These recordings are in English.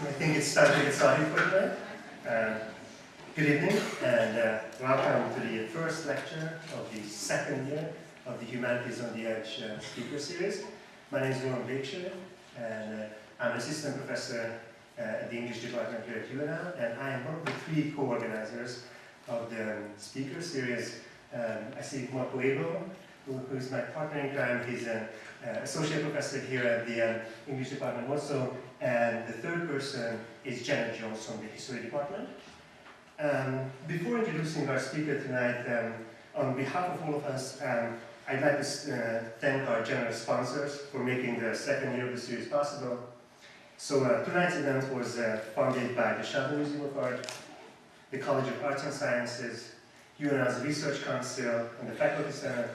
I think it's time to get started for tonight. Good evening, and welcome to the first lecture of the second year of the Humanities on the Edge speaker series. My name is Romanticism, and I'm an assistant professor at the English department here at UNL, and I am one of the three co-organizers of the speaker series. I see Marco Abel, who is my partner in crime. He's an associate professor here at the English department also, and the third person is Janet Jones from the history department. Before introducing our speaker tonight, on behalf of all of us, I'd like to thank our generous sponsors for making the second year of the series possible. So tonight's event was funded by the Sheldon Museum of Art, the College of Arts and Sciences, UNL's Research Council, and the Faculty Center,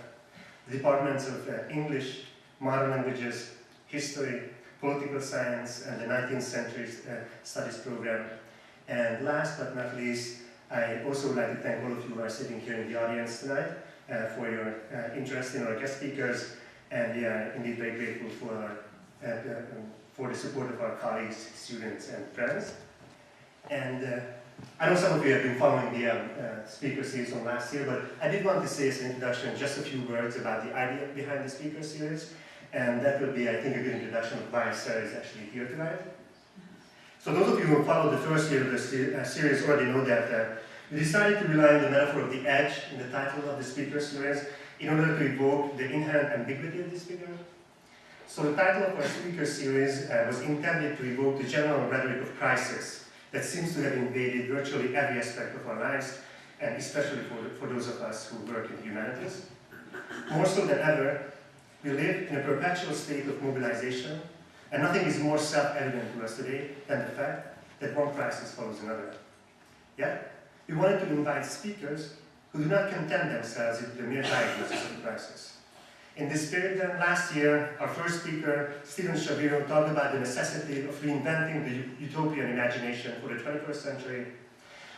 the Departments of English, Modern Languages, History, Political Science, and the 19th Century Studies program. And last but not least, I also would like to thank all of you who are sitting here in the audience tonight for your interest in our guest speakers, and we are indeed very grateful for the support of our colleagues, students, and friends. And I know some of you have been following the speaker series from last year, but I did want to say as an introduction just a few words about the idea behind the speaker series, and that will be, I think, a good introduction of why Sara is actually here tonight. So those of you who followed the first year of the series already know that we decided to rely on the metaphor of the edge in the title of the speaker series in order to evoke the inherent ambiguity of this figure. So the title of our speaker series was intended to evoke the general rhetoric of crisis that seems to have invaded virtually every aspect of our lives, and especially for those of us who work in the humanities. More so than ever, we live in a perpetual state of mobilization, and nothing is more self-evident to us today than the fact that one crisis follows another. Yet, we wanted to invite speakers who do not content themselves with the mere diagnosis of the crisis. In this spirit, then, last year, our first speaker, Stephen Shaviro, talked about the necessity of reinventing the utopian imagination for the 21st century.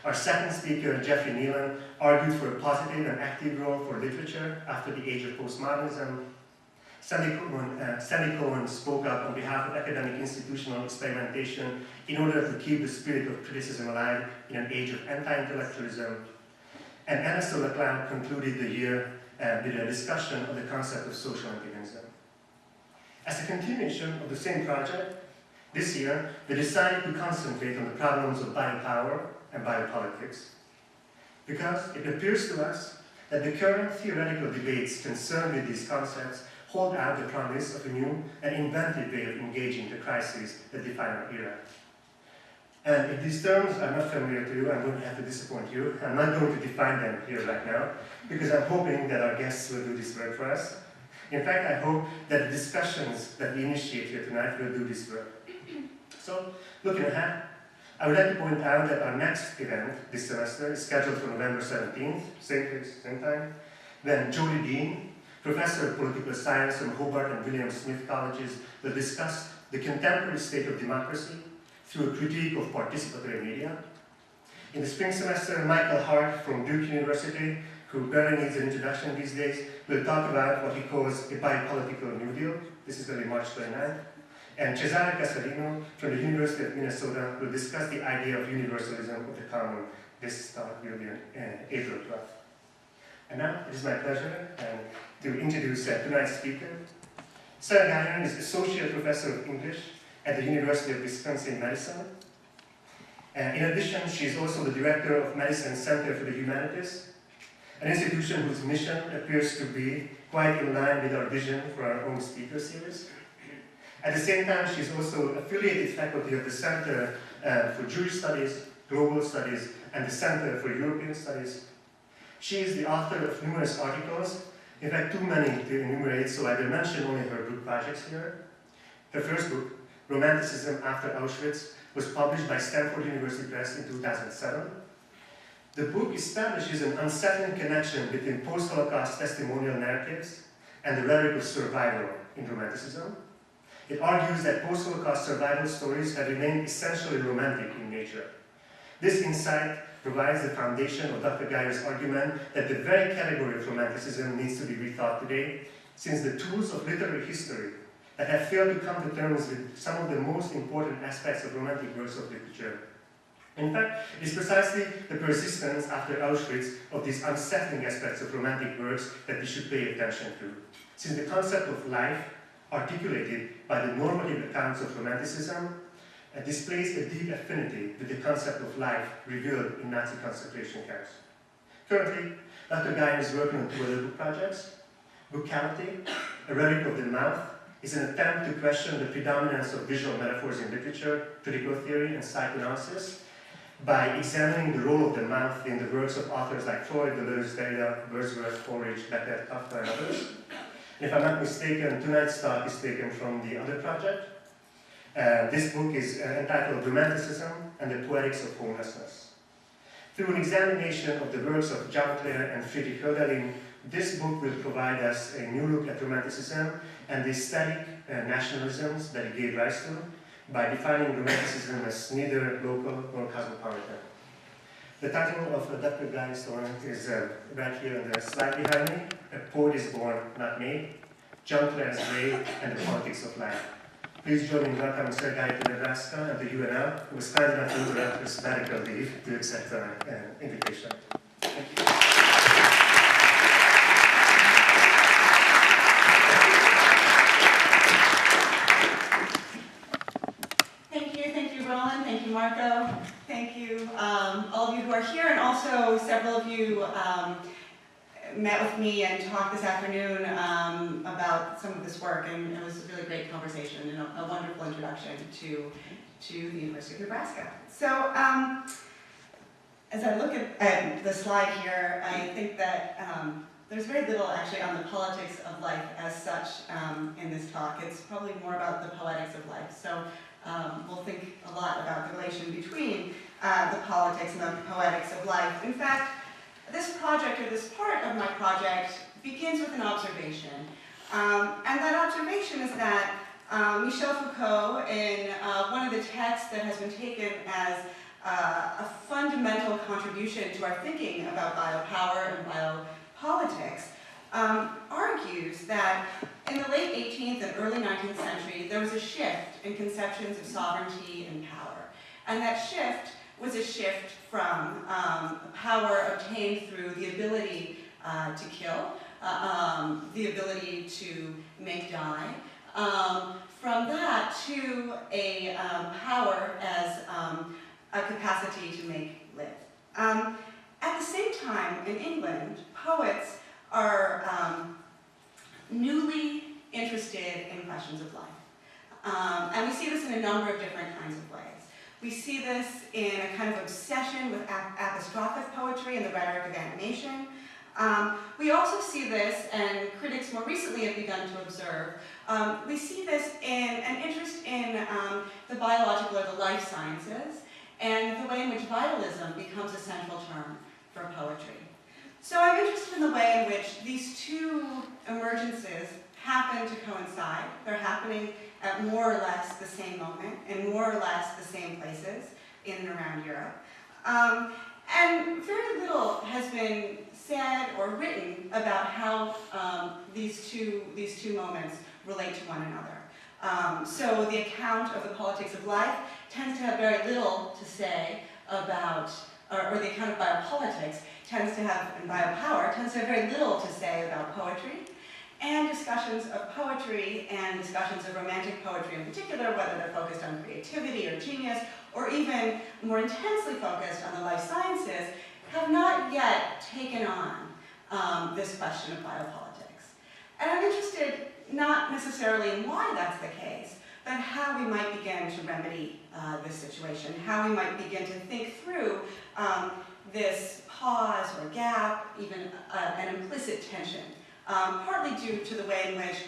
Our second speaker, Jeffrey Nealon, argued for a positive and active role for literature after the age of postmodernism. Sandy Cohen spoke up on behalf of academic institutional experimentation in order to keep the spirit of criticism alive in an age of anti-intellectualism. And Anna Sola-Cloud concluded the year with a discussion of the concept of social antagonism. As a continuation of the same project, this year we decided to concentrate on the problems of biopower and biopolitics, because it appears to us that the current theoretical debates concerned with these concepts hold out the promise of a new and inventive way of engaging the crises that define our era. And if these terms are not familiar to you, I'm going to have to disappoint you. I'm not going to define them here right now, because I'm hoping that our guests will do this work for us. In fact, I hope that the discussions that we initiate here tonight will do this work. So, looking ahead, I would like to point out that our next event this semester is scheduled for November 17th, same place, same time, when Jody Dean, professor of political science from Hobart and William Smith colleges, will discuss the contemporary state of democracy through a critique of participatory media. In the spring semester, Michael Hart from Duke University, who barely needs an introduction these days, will talk about what he calls a biopolitical New Deal. This is going to be March 29th. And Cesare Casalino from the University of Minnesota will discuss the idea of universalism of the common. This talk will be on April 12th. And now, it is my pleasure to introduce tonight's speaker. Sara Guyer is Associate Professor of English at the University of Wisconsin-Madison. In addition, she is also the Director of Madison Center for the Humanities, an institution whose mission appears to be quite in line with our vision for our own speaker series. At the same time, she is also affiliated faculty of the Center for Jewish Studies, Global Studies, and the Center for European Studies. She is the author of numerous articles, in fact, too many to enumerate, so I will mention only her book projects here. Her first book, Romanticism After Auschwitz, was published by Stanford University Press in 2007. The book establishes an unsettling connection between post-Holocaust testimonial narratives and the rhetoric of survival in Romanticism. It argues that post-Holocaust survival stories have remained essentially romantic in nature. This insight provides the foundation of Dr. Guyer's argument that the very category of Romanticism needs to be rethought today, since the tools of literary history that have failed to come to terms with some of the most important aspects of Romantic works of literature. In fact, it is precisely the persistence after Auschwitz of these unsettling aspects of Romantic works that we should pay attention to, since the concept of life, articulated by the normative accounts of Romanticism, displays a deep affinity with the concept of life revealed in Nazi concentration camps. Currently, Dr. Guyer is working on two other book projects. Vocality, a relic of the mouth, is an attempt to question the predominance of visual metaphors in literature, critical theory, and psychoanalysis by examining the role of the mouth in the works of authors like Freud, Deleuze, Derrida, Wordsworth, Coleridge, Epitaph, Kafka, and others. And if I'm not mistaken, tonight's talk is taken from the other project. This book is entitled Romanticism and the Poetics of Homelessness. Through an examination of the works of John Clare and Friedrich Hölderlin, this book will provide us a new look at Romanticism and the aesthetic nationalisms that it gave rise to, by defining Romanticism as neither local nor cosmopolitan. The title of Dr. Guyer's story is right here on the slide behind me. A Poet is Born, Not Made, John Clare's Grave, and the Politics of Life. Please join me in welcoming Sara Guyer to Nebraska and to UNL, who was kind enough to interrupt her sabbatical leave to accept our invitation. Thank you. Thank you, Marco. Thank you, all of you who are here, and also several of you met with me and talked this afternoon about some of this work, and it was a really great conversation and a wonderful introduction to the University of Nebraska. So, as I look at the slide here, I think that there's very little actually on the politics of life as such in this talk. It's probably more about the poetics of life. So. We'll think a lot about the relation between the politics and the poetics of life. In fact, this project, or this part of my project, begins with an observation. And that observation is that Michel Foucault, in one of the texts that has been taken as a fundamental contribution to our thinking about biopower and biopolitics, argues that in the late 18th and early 19th century, there was a shift in conceptions of sovereignty and power. And that shift was a shift from power obtained through the ability to kill, the ability to make die, from that to a power as a capacity to make live. At the same time, in England, poets are newly interested in questions of life. And we see this in a number of different kinds of ways. We see this in a kind of obsession with apostrophic poetry and the rhetoric of animation. We also see this, and critics more recently have begun to observe, we see this in an interest in the biological or the life sciences, and the way in which vitalism becomes a central term for poetry. So I'm interested in the way in which these two emergences happen to coincide. They're happening at more or less the same moment, in more or less the same places in and around Europe. And very little has been said or written about how these two moments relate to one another. So the account of the politics of life tends to have very little to say about, or the account of biopolitics tends to have, and biopower tends to have very little to say about poetry. And discussions of poetry and discussions of romantic poetry in particular, whether they're focused on creativity or genius, or even more intensely focused on the life sciences, have not yet taken on this question of biopolitics. And I'm interested not necessarily in why that's the case, but how we might begin to remedy this situation, how we might begin to think through this pause or gap, even an implicit tension, partly due to the way in which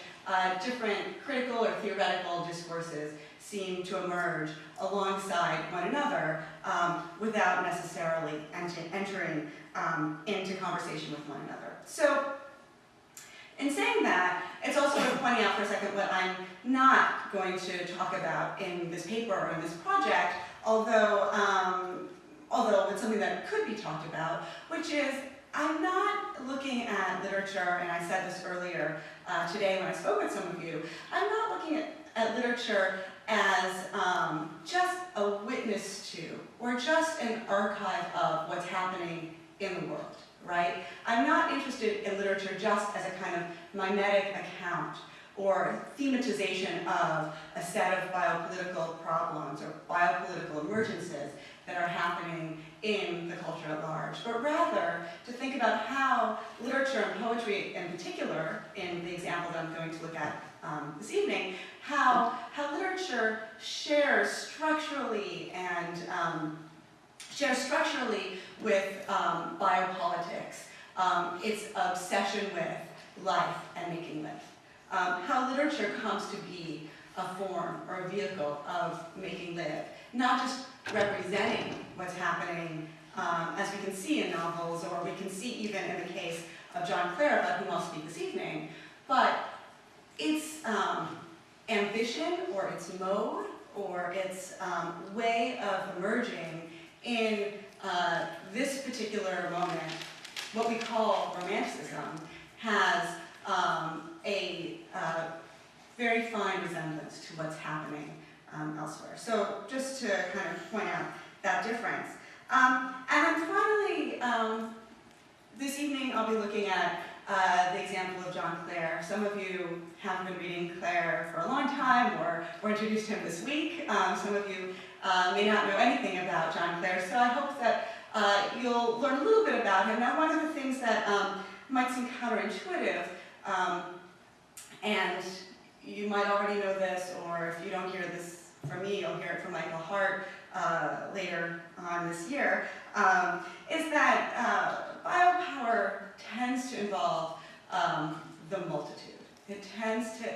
different critical or theoretical discourses seem to emerge alongside one another without necessarily entering into conversation with one another. So, in saying that, it's also worth pointing out for a second what I'm not going to talk about in this paper or in this project, although it's something that could be talked about, which is I'm not looking at literature, and I said this earlier today when I spoke with some of you, I'm not looking at literature as just a witness to, or just an archive of what's happening in the world, right? I'm not interested in literature just as a kind of mimetic account or thematization of a set of biopolitical problems or biopolitical emergences that are happening in the culture at large, but rather to think about how literature and poetry in particular, in the example that I'm going to look at this evening, how literature shares structurally with biopolitics, its obsession with life and making live. How literature comes to be a form or a vehicle of making live, not just representing what's happening as we can see in novels, or we can see even in the case of John Clare, about whom I'll speak this evening, but its ambition or its mode or its way of emerging in this particular moment, what we call Romanticism, has a very fine resemblance to what's happening elsewhere. So just to kind of point out that difference. And then finally, this evening I'll be looking at the example of John Clare. Some of you have been reading Clare for a long time or introduced him this week. Some of you may not know anything about John Clare, so I hope that you'll learn a little bit about him. Now, one of the things that might seem counterintuitive, and you might already know this, or if you don't hear this from me, you'll hear it from Michael Hart later on this year, is that biopower tends to involve the multitude. It tends to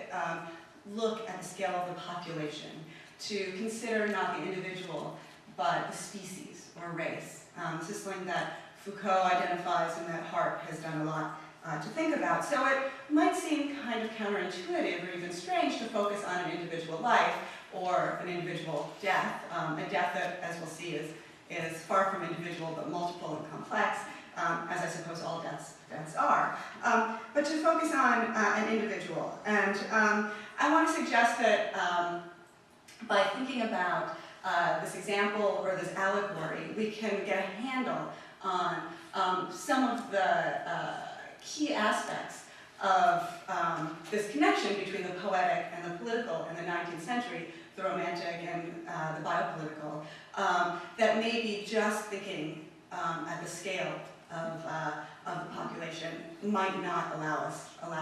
look at the scale of the population, to consider not the individual, but the species or race. This is something that Foucault identifies and that Hart has done a lot to think about. So it might seem kind of counterintuitive or even strange to focus on an individual life or an individual death, a death that, as we'll see, is far from individual but multiple and complex, as I suppose all deaths are. But to focus on an individual. And I want to suggest that by thinking about this example or this allegory, we can get a handle on some of the key aspects of this connection between the poetic and the political in the 19th century, the romantic and the biopolitical, that maybe just thinking at the scale of the population might not allow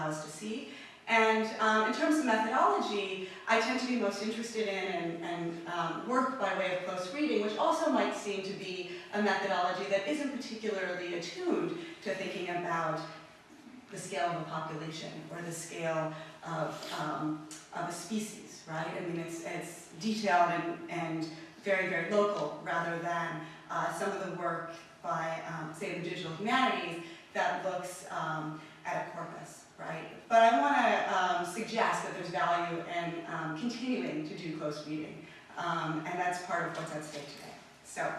us to see. And in terms of methodology, I tend to be most interested in and work by way of close reading, which also might seem to be a methodology that isn't particularly attuned to thinking about the scale of a population or the scale of a species, right? I mean, it's detailed and very, very local, rather than some of the work by, say, the digital humanities that looks at a corpus, right? But I want to suggest that there's value in continuing to do close reading, and that's part of what's at stake today. So.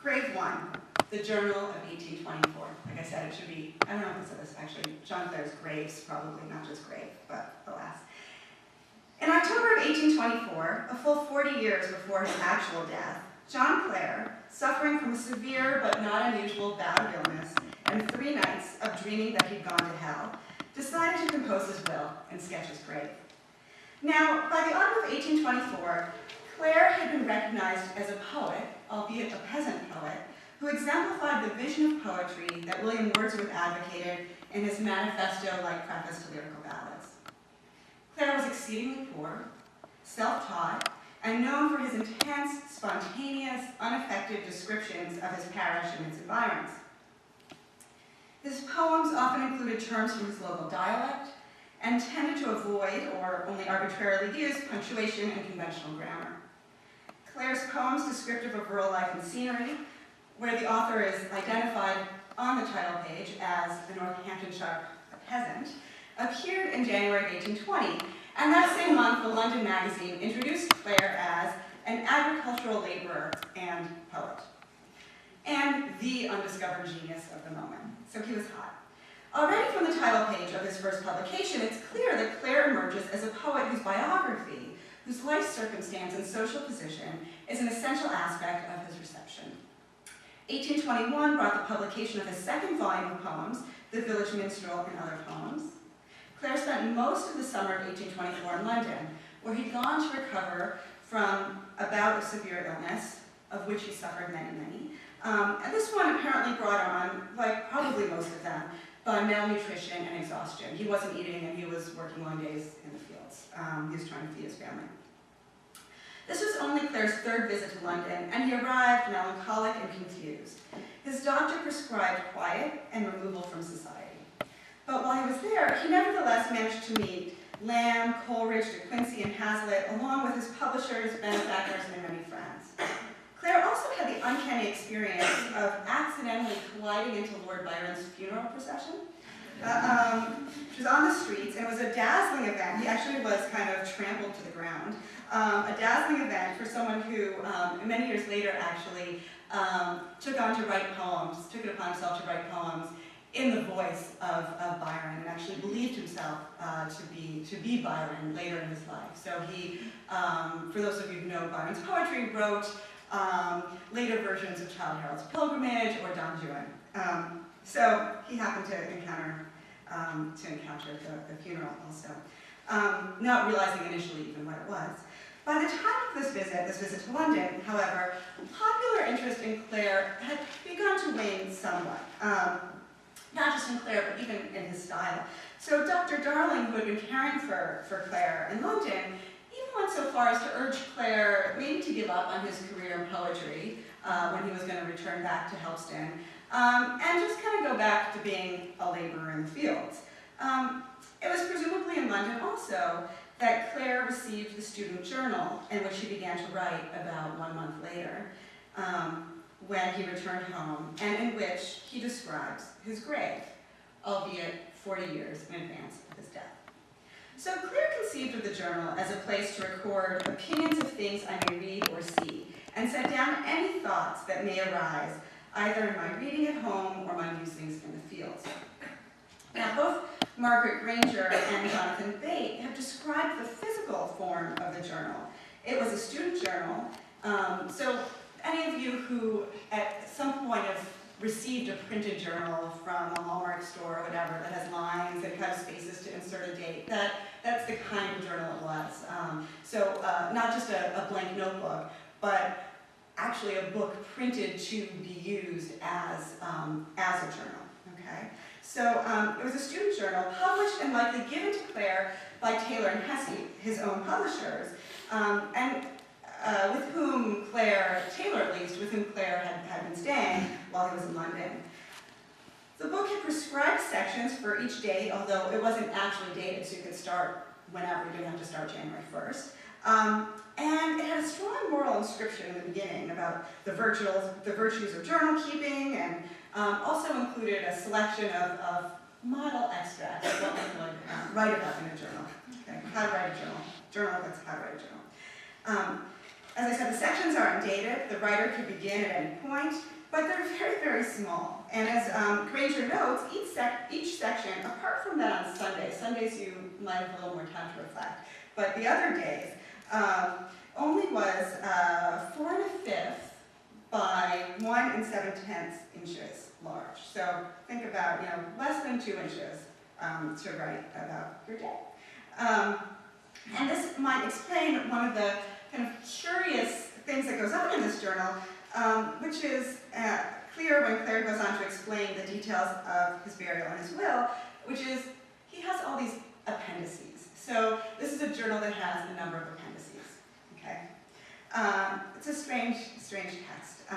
Grave 1, the Journal of 1824. Like I said, it should be, I don't know if it says actually, John Clare's graves, probably, not just grave, but alas. In October of 1824, a full 40 years before his actual death, John Clare, suffering from a severe but not unusual bout of illness and 3 nights of dreaming that he'd gone to hell, decided to compose his will and sketch his grave. Now, by the autumn of 1824, Clare had been recognized as a poet, albeit a peasant poet, who exemplified the vision of poetry that William Wordsworth advocated in his manifesto-like preface to lyrical ballads. Clare was exceedingly poor, self-taught, and known for his intense, spontaneous, unaffected descriptions of his parish and its environs. His poems often included terms from his local dialect and tended to avoid, or only arbitrarily use, punctuation and conventional grammar. Clare's poems descriptive of rural life and scenery, where the author is identified on the title page as a Northamptonshire peasant, appeared in January of 1820, and that same month the London Magazine introduced Clare as an agricultural laborer and poet, and the undiscovered genius of the moment. So he was hot. Already from the title page of his first publication, it's clear that Clare emerges as a poet whose biography, whose life circumstance and social position is an essential aspect of his reception. 1821 brought the publication of his second volume of poems, The Village Minstrel and Other Poems. Clare spent most of the summer of 1824 in London, where he'd gone to recover from a bout of severe illness, of which he suffered many, many. And this one apparently brought on, like probably most of them, by malnutrition and exhaustion. He wasn't eating and he was working long days in the fields. He was trying to feed his family. This was only Clare's third visit to London, and he arrived melancholic and confused. His doctor prescribed quiet and removal from society. But while he was there, he nevertheless managed to meet Lamb, Coleridge, De Quincey, and Hazlitt, along with his publishers, benefactors, and many friends. Clare also had the uncanny experience of accidentally colliding into Lord Byron's funeral procession. She was on the streets, and it was a dazzling event. He actually was kind of trampled to the ground. A dazzling event for someone who, many years later, actually took it upon himself to write poems in the voice of Byron, and actually believed himself to be Byron later in his life. So he, for those of you who know Byron's poetry, wrote later versions of Childe Harold's Pilgrimage or Don Juan. So he happened to encounter the funeral also, not realizing initially even what it was. By the time of this visit to London, however, popular interest in Clare had begun to wane somewhat. Not just in Clare, but even in his style. So Dr. Darling, who had been caring for Clare in London, even went so far as to urge Clare maybe to give up on his career in poetry when he was going to return back to Helpston, and just kind of go back to being a laborer in the fields. It was presumably in London also that Clare received the student journal in which he began to write about 1 month later, when he returned home, and in which he describes his grave, albeit 40 years in advance of his death. So Clare conceived of the journal as a place to record opinions of things I may read or see, and set down any thoughts that may arise, either in my reading at home or my musings in the fields. Now, both Margaret Granger and Jonathan Bate have described the physical form of the journal. It was a student journal, so any of you who at some point have received a printed journal from a Hallmark store or whatever that has lines and kind of spaces to insert a date, that's the kind of journal it was. Not just a blank notebook, but actually a book printed to be used as a journal, okay? So it was a student journal published and likely given to Clare by Taylor and Hesse, his own publishers, with whom Taylor at least, with whom Clare had been staying while he was in London. The book had prescribed sections for each date, although it wasn't actually dated, so you could start whenever, you didn't have to start January 1st. And it had a strong moral inscription in the beginning about the virtues of journal keeping, and also included a selection of model extracts of what one would write about in a journal. Okay? How to write a journal that's how to write a journal. As I said, the sections are undated. The writer could begin at any point, but they're very, very small. And as Granger notes, each section, apart from that on Sundays you might have a little more time to reflect, but the other days, only was 4 1/5 by 1 7/10 inches large. So think about, less than 2 inches to write about your day. And this might explain one of the kind of curious things that goes on in this journal, which is clear when Clare goes on to explain the details of his burial and his will, which is he has all these appendices. So this is a journal that has a number of appendices, okay? It's a strange text.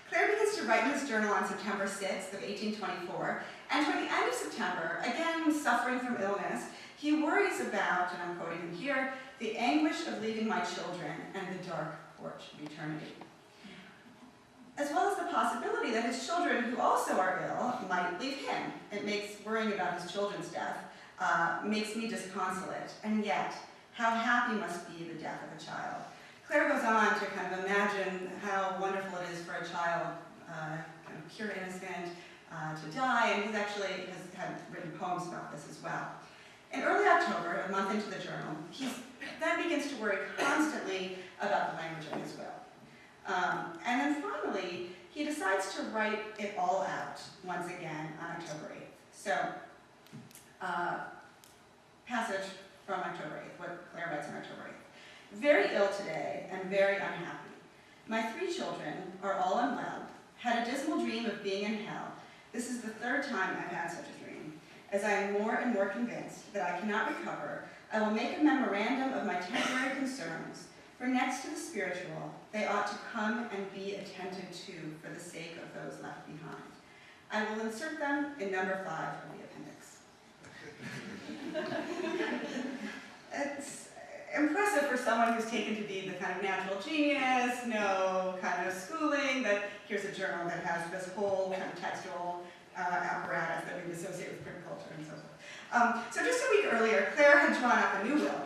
Clare begins to write in his journal on September 6th of 1824, and toward the end of September, again suffering from illness, he worries about, and I'm quoting him here, the anguish of leaving my children and the dark porch of eternity. As well as the possibility that his children, who also are ill, might leave him. It makes worrying about his children's death makes me disconsolate, and yet, how happy must be the death of a child. Clare goes on to kind of imagine how wonderful it is for a child, kind of pure innocent, to die, and he's actually has written poems about this as well. In early October, a month into the journal, he then begins to worry constantly about the language of his will. And then finally, he decides to write it all out once again on October 8th. So, passage from October 8th, what Clare writes on October 8th. Very ill today and very unhappy. My 3 children are all unwell, had a dismal dream of being in hell. This is the 3rd time I've had such a dream. As I am more and more convinced that I cannot recover, I will make a memorandum of my temporary concerns, for next to the spiritual, they ought to come and be attended to for the sake of those left behind. I will insert them in number 5 of the appendix. It's impressive for someone who's taken to be the kind of natural genius, no kind of schooling, that here's a journal that has this whole kind of textual apparatus that we associate with print culture and so forth. So just a week earlier, Clare had drawn up a new will.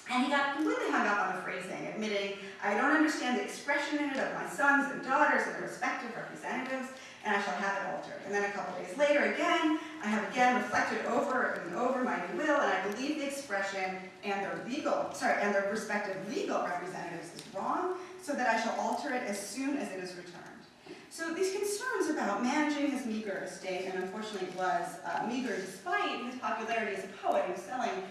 And he got completely hung up on the phrasing, admitting, I don't understand the expression in it of my sons and daughters and their respective representatives, and I shall have it altered. And then a couple days later again, I have again reflected over and over my new will, and I believe the expression and their respective legal representatives is wrong, so that I shall alter it as soon as it is returned. So these concerns about managing his meager estate, and unfortunately was meager despite his popularity as a poet. He was selling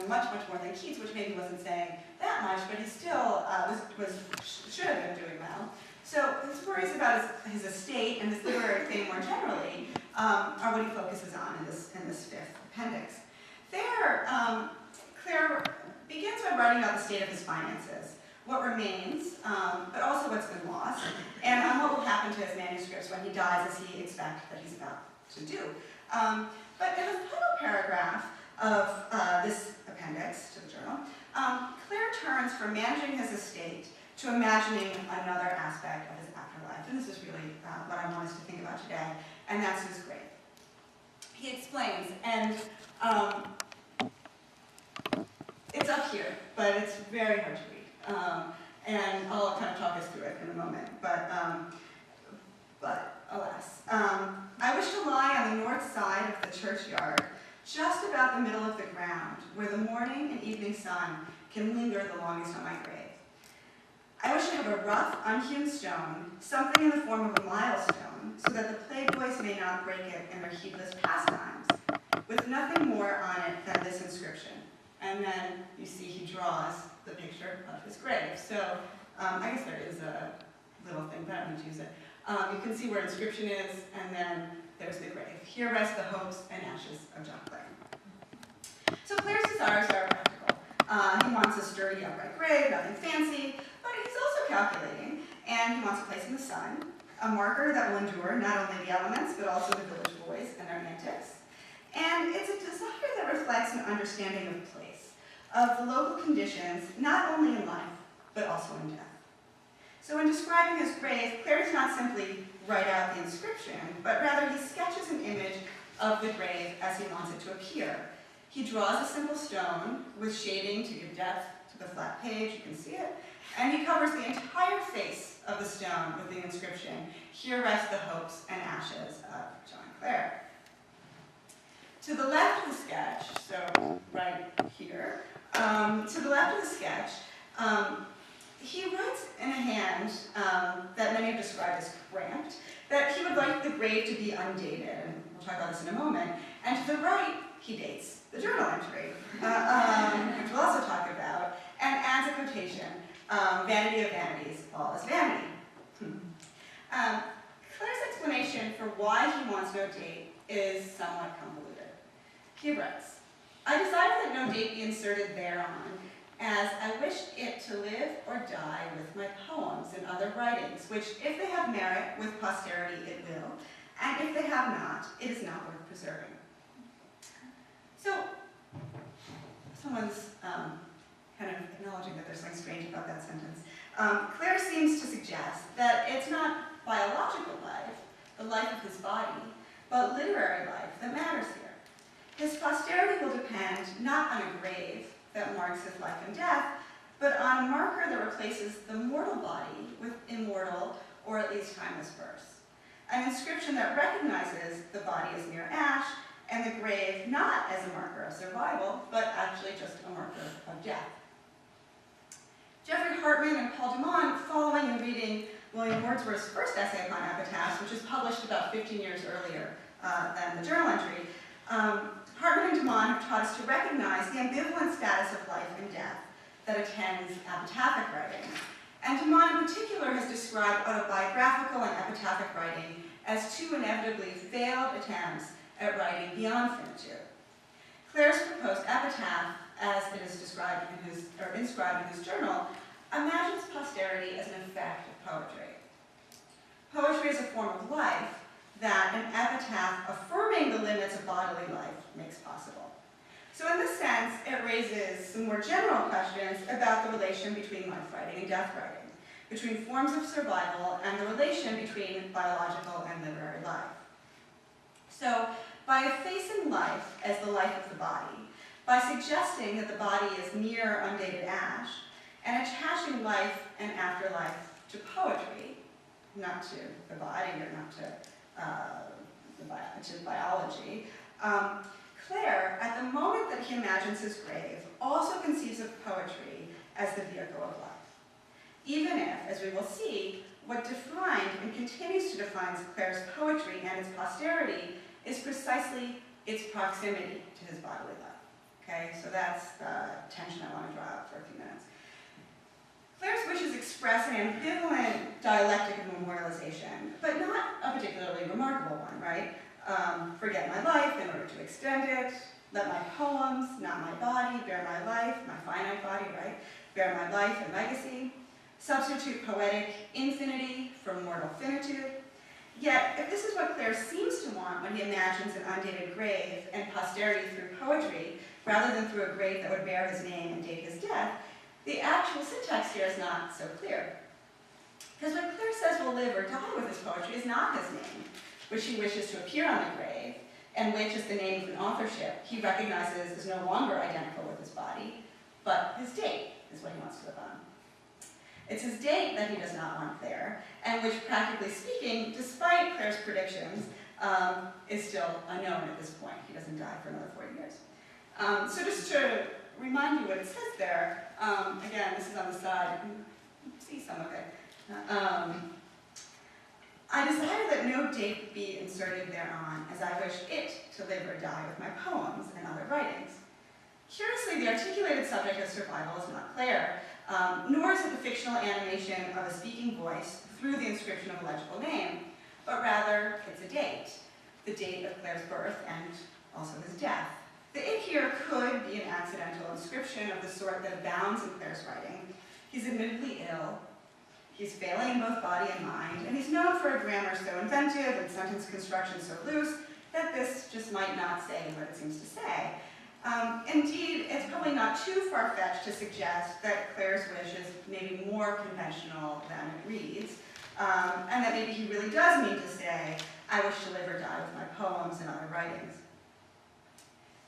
much more than Keats, which maybe wasn't saying that much, but he still should have been doing well. So his worries about his estate and his literary fame more generally are what he focuses on in this 5th appendix. There, Clare begins by writing about the state of his finances, what remains, but also what's been lost, and what will happen to his manuscripts when he dies, as he expects that he's about to do. But in the final paragraph of this appendix to the journal, Clare turns from managing his estate to imagining another aspect of his afterlife. And this is really what I want us to think about today, and that's his grave. He explains, and it's up here, but it's very hard to read. And I'll kind of talk us through it in a moment, but alas. I wish to lie on the north side of the churchyard, just about the middle of the ground, where the morning and evening sun can linger the longest on my grave. I wish to have a rough, unhewn stone, something in the form of a milestone, so that the plague boys may not break it in their heedless pastimes, with nothing more on it than this inscription. And then you see he draws the picture of his grave. So I guess there is a little thing, but I don't need to use it. You can see where inscription is, and then there's the grave. Here rest the hopes and ashes of John Clare. So Clare's desires are practical. He wants a sturdy, upright grave, nothing fancy, but he's also calculating, and he wants a place in the sun, a marker that will endure not only the elements, but also the village boys and their antics. And it's a desire that reflects an understanding of place, of the local conditions, not only in life, but also in death. So in describing his grave, Clare does not simply write out the inscription, but rather he sketches an image of the grave as he wants it to appear. He draws a simple stone with shading to give depth to the flat page, you can see it, and he covers the entire face of the stone with the inscription, here rest the hopes and ashes of John Clare. To the left of the sketch, so right here, to the left of the sketch, he writes in a hand that many have described as cramped, that he would like the grave to be undated, and we'll talk about this in a moment. And to the right, he dates the journal entry, which we'll also talk about, and adds a quotation, vanity of vanities, all is vanity. Clare's explanation for why he wants no date is somewhat convoluted. He writes, I desire that no date be inserted thereon, as I wish it to live or die with my poems and other writings, which, if they have merit with posterity, it will, and if they have not, it is not worth preserving. So, someone's kind of acknowledging that there's something strange about that sentence. Clare seems to suggest that it's not biological life, the life of his body, but literary life that matters here. His posterity will depend not on a grave that marks his life and death, but on a marker that replaces the mortal body with immortal or at least timeless verse. An inscription that recognizes the body as mere ash and the grave not as a marker of survival, but actually just a marker of death. Jeffrey Hartman and Paul Dumont, following and reading William Wordsworth's first essay upon epitaphs, which was published about 15 years earlier than the journal entry, Hartman and Dumont have taught us to recognize the ambivalent status of life and death that attends epitaphic writing. And Dumont in particular has described autobiographical and epitaphic writing as two inevitably failed attempts at writing beyond finitude. Clare's proposed epitaph, as it is described in his, or inscribed in his journal, imagines posterity as an effect of poetry. Poetry is a form of life that an epitaph affirming the limits of bodily life makes possible. So in this sense, it raises some more general questions about the relation between life writing and death writing, between forms of survival and the relation between biological and literary life. So by effacing life as the life of the body, by suggesting that the body is mere undated ash, and attaching life and afterlife to poetry, not to the body or not to biology, Clare, at the moment that he imagines his grave, also conceives of poetry as the vehicle of life. Even if, as we will see, what defined and continues to define Clare's poetry and its posterity is precisely its proximity to his bodily life. Okay, so that's the tension I want to draw out for a few minutes. Clare's wishes express an ambivalent dialectic of memorialization, but not a particularly remarkable one, right? Forget my life in order to extend it, let my poems, not my body, bear my life, my finite body, right? Bear my life and legacy. Substitute poetic infinity for mortal finitude. Yet, if this is what Clare seems to want when he imagines an undated grave and posterity through poetry, rather than through a grave that would bear his name and date his death, the actual syntax here is not so clear. Because when Clare says will live or die with his poetry is not his name, which he wishes to appear on the grave, and which is the name of an authorship he recognizes is no longer identical with his body, but his date is what he wants to live on. It's his date that he does not want there, and which, practically speaking, despite Clare's predictions, is still unknown at this point. He doesn't die for another 40 years. So just to remind you what it says there, again, this is on the side, you can see some of it. I desire that no date be inserted thereon, as I wish it to live or die with my poems and other writings. Curiously, the articulated subject of survival is not Clare, nor is it the fictional animation of a speaking voice through the inscription of a legible name, but rather it's a date, the date of Clare's birth and also his death. The it here could be an accidental inscription of the sort that abounds in Clare's writing. He's admittedly ill, he's failing in both body and mind, and he's known for a grammar so inventive and sentence construction so loose that this just might not say what it seems to say. Indeed, it's probably not too far-fetched to suggest that Clare's wish is maybe more conventional than it reads, and that maybe he really does mean to say, I wish to live or die with my poems and other writings.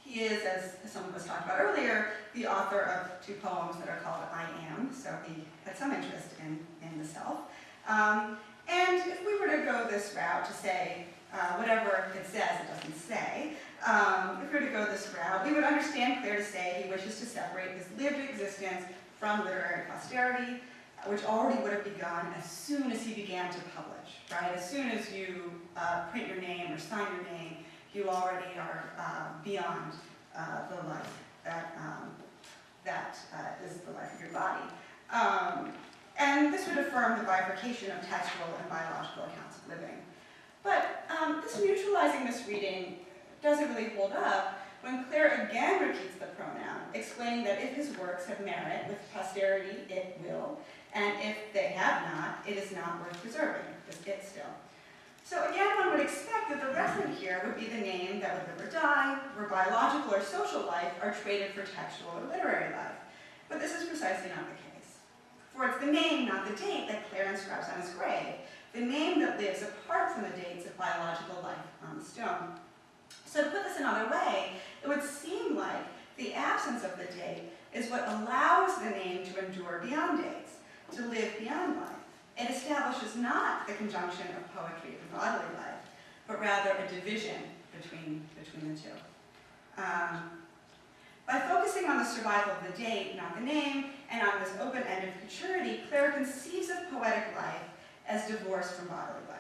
He is, as some of us talked about earlier, the author of two poems that are called I Am, so he had some interest in the self. And if we were to go this route to say, whatever it says, it doesn't say, if we were to go this route, we would understand Clare to say he wishes to separate his lived existence from literary posterity, which already would have begun as soon as he began to publish, right? As soon as you print your name or sign your name, you already are beyond the life that is the life of your body. And this would affirm the bifurcation of textual and biological accounts of living. But this neutralizing misreading doesn't really hold up when Clare again repeats the pronoun, explaining that if his works have merit with posterity, it will, and if they have not, it is not worth preserving, because it still. So again, one would expect that the referent here would be the name that would live or die, where biological or social life are traded for textual or literary life. But this is precisely not the case. For it's the name, not the date, that Clare inscribes on his grave, the name that lives apart from the dates of biological life on the stone. So to put this another way, it would seem like the absence of the date is what allows the name to endure endure beyond days, to live beyond life. It establishes not the conjunction of poetry and bodily life, but rather a division between the two. By focusing on the survival of the date, not the name, and on this open-ended futurity, Clare conceives of poetic life as divorced from bodily life.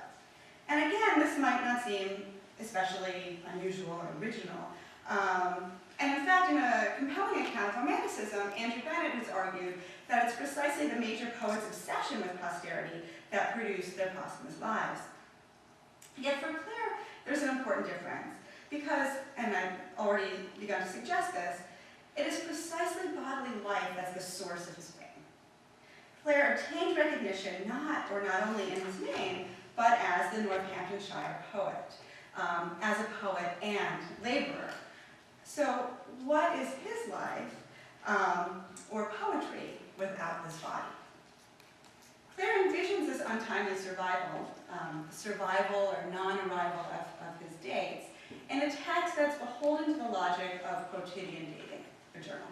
And again, this might not seem especially unusual or original. And in fact, in a compelling account of Romanticism, Andrew Bennett has argued that it's precisely the major poet's obsession with posterity that produced their posthumous lives. Yet for Clare, there's an important difference, because, and I've already begun to suggest this, it is precisely bodily life that's the source of his fame. Clare obtained recognition not only in his name, but as the Northamptonshire poet, as a poet and laborer. So what is his life, or poetry, without this body? Clare envisions this untimely survival or non-arrival of his dates, in a text that's beholden to the logic of quotidian dating, the journal.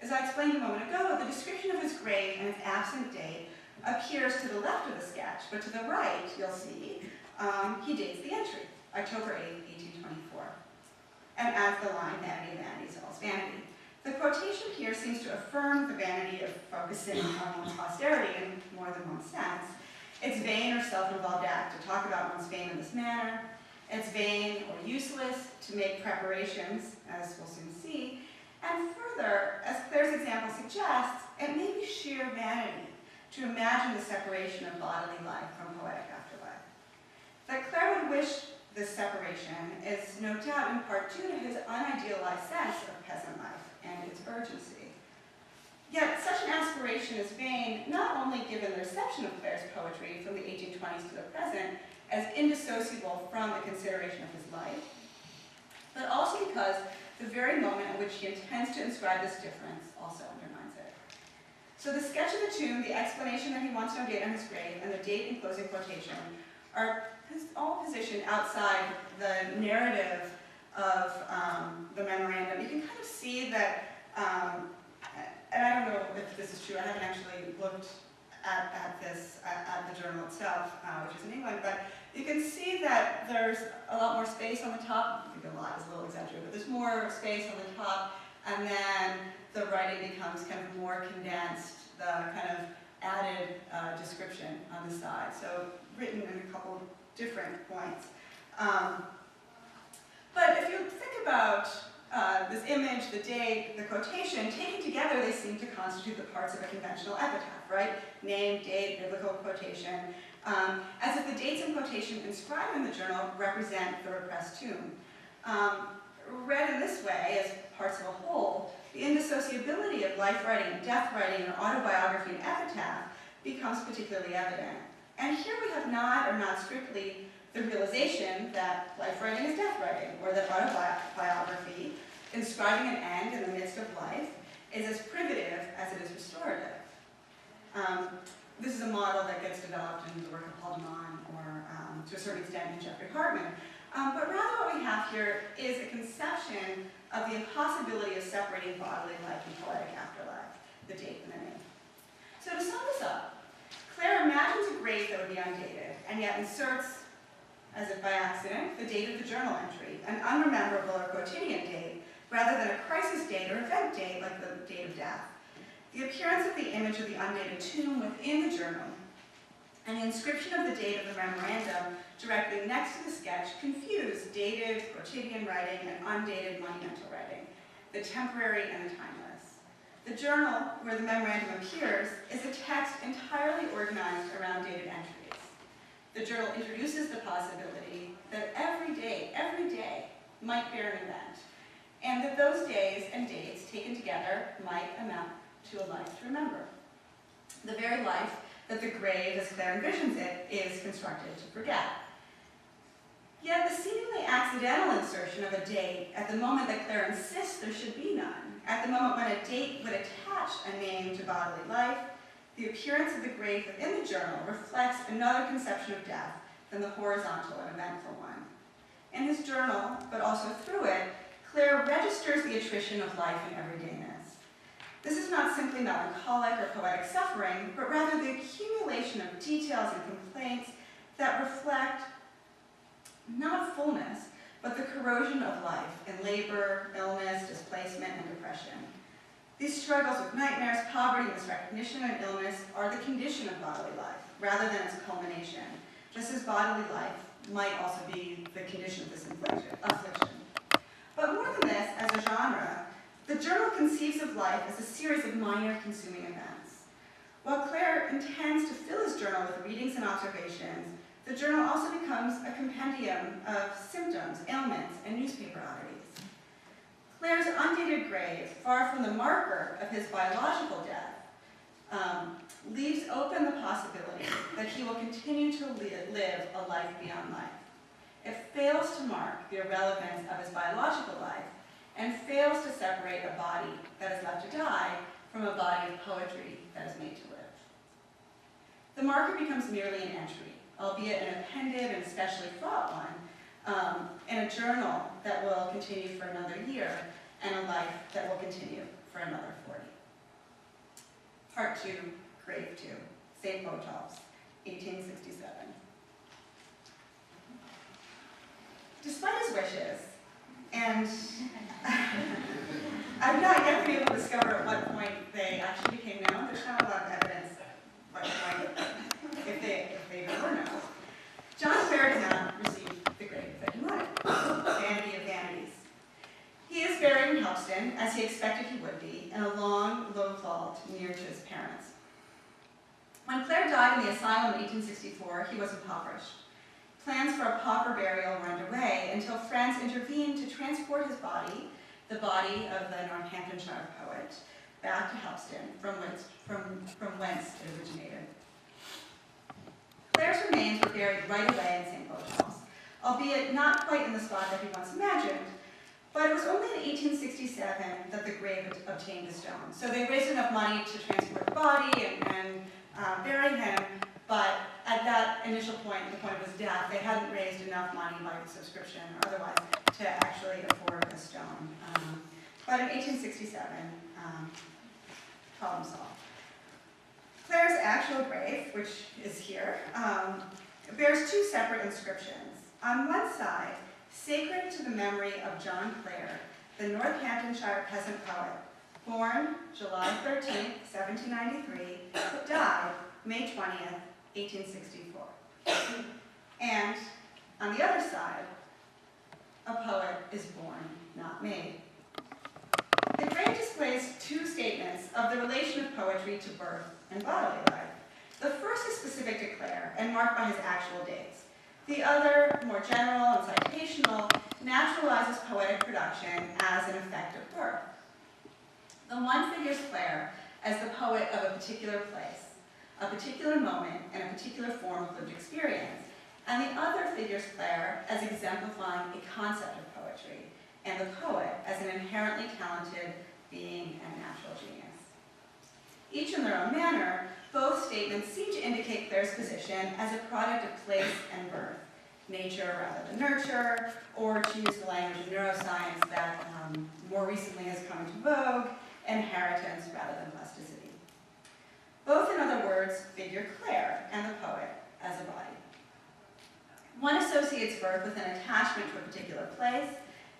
As I explained a moment ago, the description of his grave and its absent date appears to the left of the sketch, but to the right, you'll see, he dates the entry, October 8, 1824, and adds the line, vanity of vanities, all's vanity. The quotation here seems to affirm the vanity of focusing on one's posterity in more than one sense. It's vain or self-involved act to talk about one's fame in this manner. It's vain or useless to make preparations, as we'll soon see. And further, as Clare's example suggests, it may be sheer vanity to imagine the separation of bodily life from poetic afterlife. That Clare would wish this separation is no doubt in part due to his unidealized sense of peasant life and its urgency. Yet such an aspiration is vain, not only given the reception of Clare's poetry from the 1820s to the present as indissociable from the consideration of his life, but also because the very moment in which he intends to inscribe this difference also undermines it. So the sketch of the tomb, the explanation that he wants no date on his grave, and the date and closing quotation are all positioned outside the narrative of the memorandum. You can kind of see that, and I don't know if this is true, I haven't actually looked at this, at the journal itself, which is in England, but you can see that there's a lot more space on the top. I think a lot is a little exaggerated, but there's more space on the top, and then the writing becomes kind of more condensed, the kind of added description on the side. So written in a couple different points. But if you think about this image, the date, the quotation, taken together, they seem to constitute the parts of a conventional epitaph, right? Name, date, biblical quotation, as if the dates and quotation inscribed in the journal represent the repressed tomb. Read in this way, as parts of a whole, the indissociability of life writing and death writing or autobiography and epitaph becomes particularly evident. And here we have not strictly the realization that life writing is death writing, or that autobiography, inscribing an end in the midst of life, is as privative as it is restorative. This is a model that gets developed in the work of Paul de Man, or to a certain extent in Jeffrey Hartman. But rather what we have here is a conception of the impossibility of separating bodily life and poetic afterlife, the date and the name. So to sum this up, Clare imagines a grave that would be undated, and yet inserts, as if by accident, the date of the journal entry, an unrememberable or quotidian date, rather than a crisis date or event date like the date of death. The appearance of the image of the undated tomb within the journal, and the inscription of the date of the memorandum directly next to the sketch confuse dated, quotidian writing and undated monumental writing, the temporary and the timeless. The journal, where the memorandum appears, is a text entirely organized around dated entries. The journal introduces the possibility that every day might bear an event, and that those days and dates taken together might amount to a life to remember. The very life that the grave, as Clare envisions it, is constructed to forget. Yet the seemingly accidental insertion of a date at the moment that Clare insists there should be none, at the moment when a date would attach a name to bodily life, the appearance of the grave within the journal reflects another conception of death than the horizontal and eventful one. In his journal, but also through it, Clare registers the attrition of life and everydayness. This is not simply melancholic or poetic suffering, but rather the accumulation of details and complaints that reflect not fullness, but the corrosion of life in labor, illness, displacement, and depression. These struggles with nightmares, poverty, misrecognition, and illness are the condition of bodily life, rather than its culmination, just as bodily life might also be the condition of this affliction. But more than this, as a genre, the journal conceives of life as a series of minor consuming events. While Clare intends to fill his journal with readings and observations, the journal also becomes a compendium of symptoms, ailments, and newspaper oddities. Clare's undated grave, far from the marker of his biological death, leaves open the possibility that he will continue to live a life beyond life. It fails to mark the irrelevance of his biological life and fails to separate a body that is left to die from a body of poetry that is made to live. The marker becomes merely an entry, albeit an appended and especially fraught one, in a journal that will continue for another year and a life that will continue for another 40. Part 2, Grave 2, St. Botolph's, 1867. Despite his wishes, and I've not yet been able to discover at what point they actually became known. There's not a lot of evidence at what point, if they were known. John Clare did not receive the grave that he wanted, vanity of vanities. He is buried in Helpston, as he expected he would be, in a long, low vault near to his parents. When Clare died in the asylum in 1864, he was impoverished. Plans for a pauper burial were underway until friends intervened to transport his body, the body of the Northamptonshire poet, back to Helpston, from whence it originated. Clare's remains were buried right away in St. Botolph's, albeit not quite in the spot that he once imagined, but it was only in 1867 that the grave obtained a stone. So they raised enough money to transport the body and bury him, but at that initial point, the point of his death, they hadn't raised enough money by subscription or otherwise to actually afford a stone. But in 1867, problem solved. Clare's actual grave, which is here, bears two separate inscriptions. On one side, sacred to the memory of John Clare, the Northamptonshire peasant poet, born July 13, 1793, died May 20th, 1864. And on the other side, a poet is born, not made. The grave displays two statements of the relation of poetry to birth and bodily life. The first is specific to Clare and marked by his actual dates. The other, more general and citational, naturalizes poetic production as an effect of birth. The one figures Clare as the poet of a particular place, a particular moment, and a particular form of lived experience, and the other figures Clare as exemplifying a concept of poetry, and the poet as an inherently talented being and natural genius. Each in their own manner, both statements seem to indicate Clare's position as a product of place and birth, nature rather than nurture, or to use the language of neuroscience that more recently has come into vogue, inheritance rather than plasticity. Both, in other words, figure Clare and the poet as a body. One associates birth with an attachment to a particular place,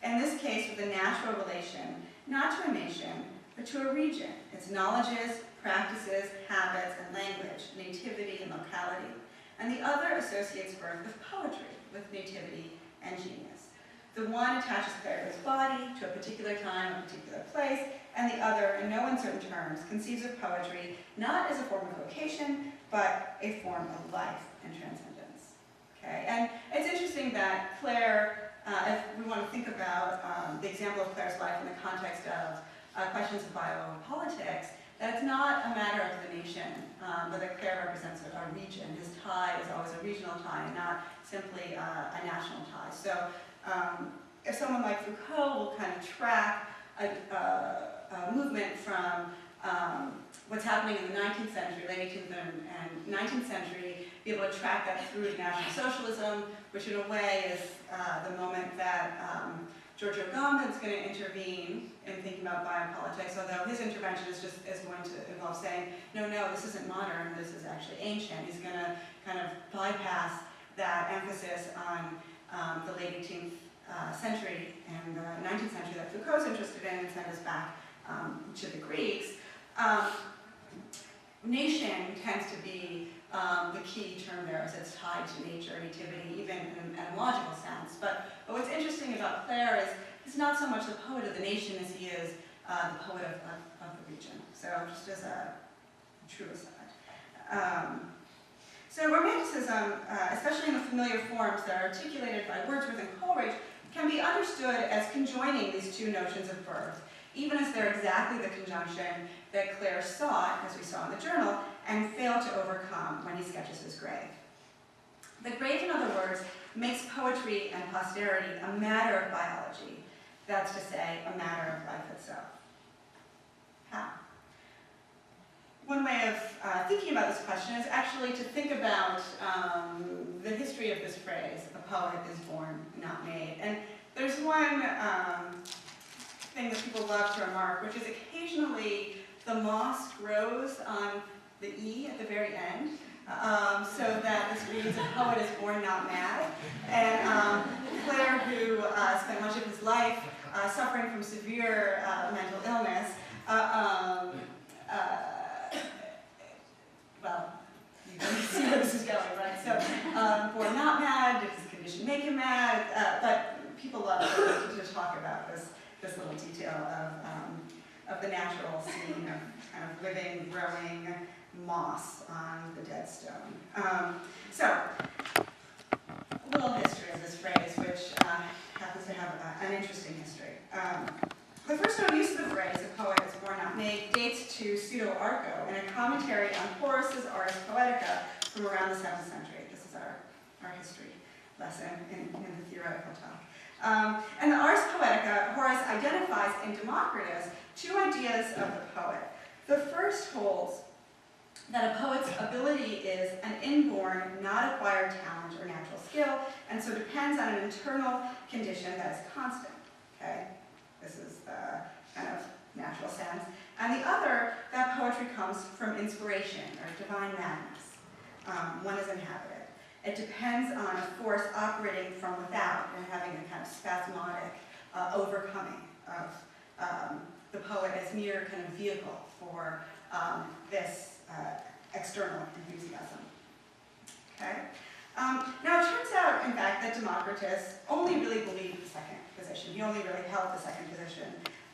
in this case with a natural relation, not to a nation, but to a region, its knowledges, practices, habits, and language, nativity and locality. And the other associates birth with poetry, with nativity and genius. The one attaches Clare to his body, to a particular time, a particular place, and the other, in no uncertain terms, conceives of poetry not as a form of vocation, but a form of life and transcendence. Okay? And it's interesting that Clare, if we want to think about the example of Clare's life in the context of questions of biopolitics, that it's not a matter of the nation, but that Clare represents a region. His tie is always a regional tie, and not simply a national tie. So if someone like Foucault will kind of track a movement from what's happening in the 19th century, late 18th and 19th century, be able to track that through to National Socialism, which in a way is the moment that Giorgio Gomez is going to intervene in thinking about biopolitics, although his intervention is going to involve saying, no, this isn't modern, this is actually ancient. He's going to kind of bypass that emphasis on the late 18th century and the 19th century that Foucault's interested in and send us back to the Greeks. Nation tends to be the key term there, as it's tied to nature, nativity, even in an etymological sense. But what's interesting about Clare is he's not so much the poet of the nation as he is the poet of the region. So just as a true aside. So Romanticism, especially in the familiar forms that are articulated by Wordsworth and Coleridge, can be understood as conjoining these two notions of birth, even as they're exactly the conjunction that Clare sought, as we saw in the journal, and failed to overcome when he sketches his grave. The grave, in other words, makes poetry and posterity a matter of biology. That's to say, a matter of life itself. How? One way of thinking about this question is actually to think about the history of this phrase, a poet is born, not made. And there's one thing that people love to remark, which is occasionally the moss grows on the E at the very end, so that this reads, a poet is born, not mad. And Clare, who spent much of his life suffering from severe mental illness, well, you can see where this is going, right? So, born not mad, did his condition make him mad? But people love to talk about this little detail of the natural scene of kind of living, growing moss on the dead stone. So, a little history of this phrase, which happens to have an interesting history. The first known use of the phrase, a poet is born not made, dates to Pseudo-Arco in a commentary on Horace's Ars Poetica from around the 7th century. This is our history lesson in the theoretical talk. And the Ars Poetica, Horace identifies in Democritus two ideas of the poet. The first holds that a poet's ability is an inborn, not acquired talent or natural skill, and so depends on an internal condition that is constant. Okay? This is the kind of natural sense. And the other, that poetry comes from inspiration or divine madness. One is inhabited. It depends on a force operating from without and having a kind of spasmodic overcoming of the poet as mere kind of vehicle for this external enthusiasm. Okay? Now it turns out, in fact, that Democritus only really believed the second position. He only really held the second position.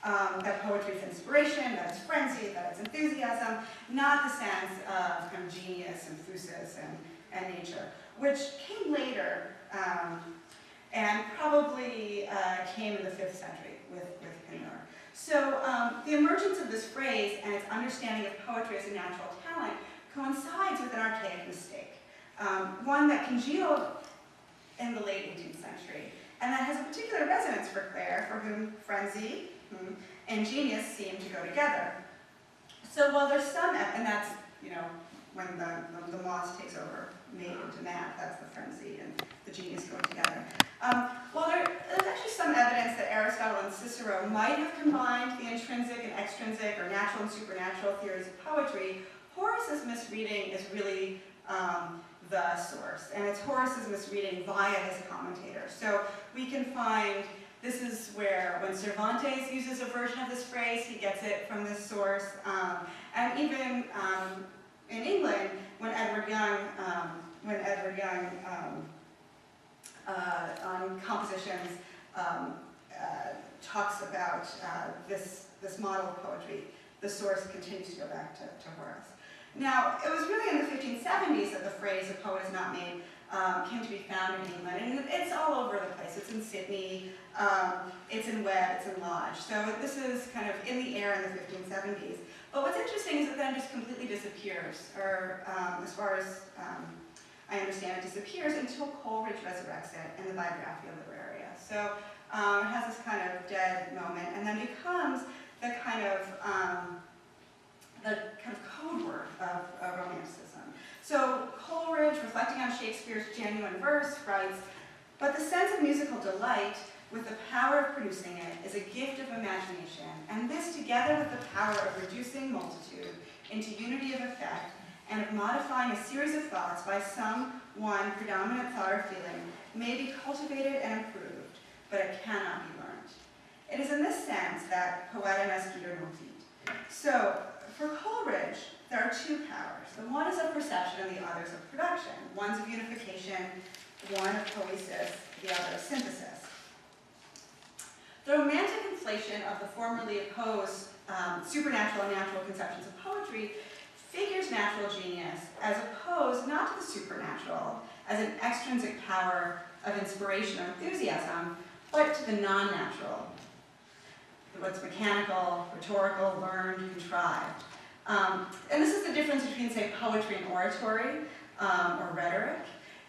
That poetry is inspiration, that it's frenzy, that it's enthusiasm, not the sense of kind of genius and phusis and nature, which came later and probably came in the 5th century with Pinner. So the emergence of this phrase and its understanding of poetry as a natural talent coincides with an archaic mistake, one that congealed in the late 18th century, and that has a particular resonance for Clare, for whom frenzy and genius seem to go together. So while there's some, and that's, when the moss takes over, made into mad, that's the frenzy and the genius going together. Well, there's actually some evidence that Aristotle and Cicero might have combined the intrinsic and extrinsic, or natural and supernatural theories of poetry. Horace's misreading is really the source, and it's Horace's misreading via his commentators. So we can find, this is where, when Cervantes uses a version of this phrase, he gets it from this source. And even in England, when Edward Young on compositions talks about this model of poetry, the source continues to go back to Horace. Now, it was really in the 1570s that the phrase, a poet is not made, came to be found in England, and it's all over the place. It's in Sydney, it's in Webb, it's in Lodge. So this is kind of in the air in the 1570s. But what's interesting is it then just completely disappears, or as far as I understand, it disappears until Coleridge resurrects it in the Biographia Literaria. So it has this kind of dead moment, and then becomes the kind of code word of Romanticism. So Coleridge, reflecting on Shakespeare's genuine verse, writes, "But the sense of musical delight, with the power of producing it, is a gift of imagination, and this, together with the power of reducing multitude into unity of effect, and of modifying a series of thoughts by some one predominant thought or feeling, may be cultivated and improved, but it cannot be learned. It is in this sense that poeta nascitur non fit. So, for Coleridge, there are two powers. The one is of perception and the other is of production. One's of unification, one of poiesis, the other of synthesis. The romantic inflation of the formerly opposed supernatural and natural conceptions of poetry figures natural genius as opposed not to the supernatural, as an extrinsic power of inspiration or enthusiasm, but to the non-natural, what's mechanical, rhetorical, learned, contrived. And this is the difference between, say, poetry and oratory, or rhetoric.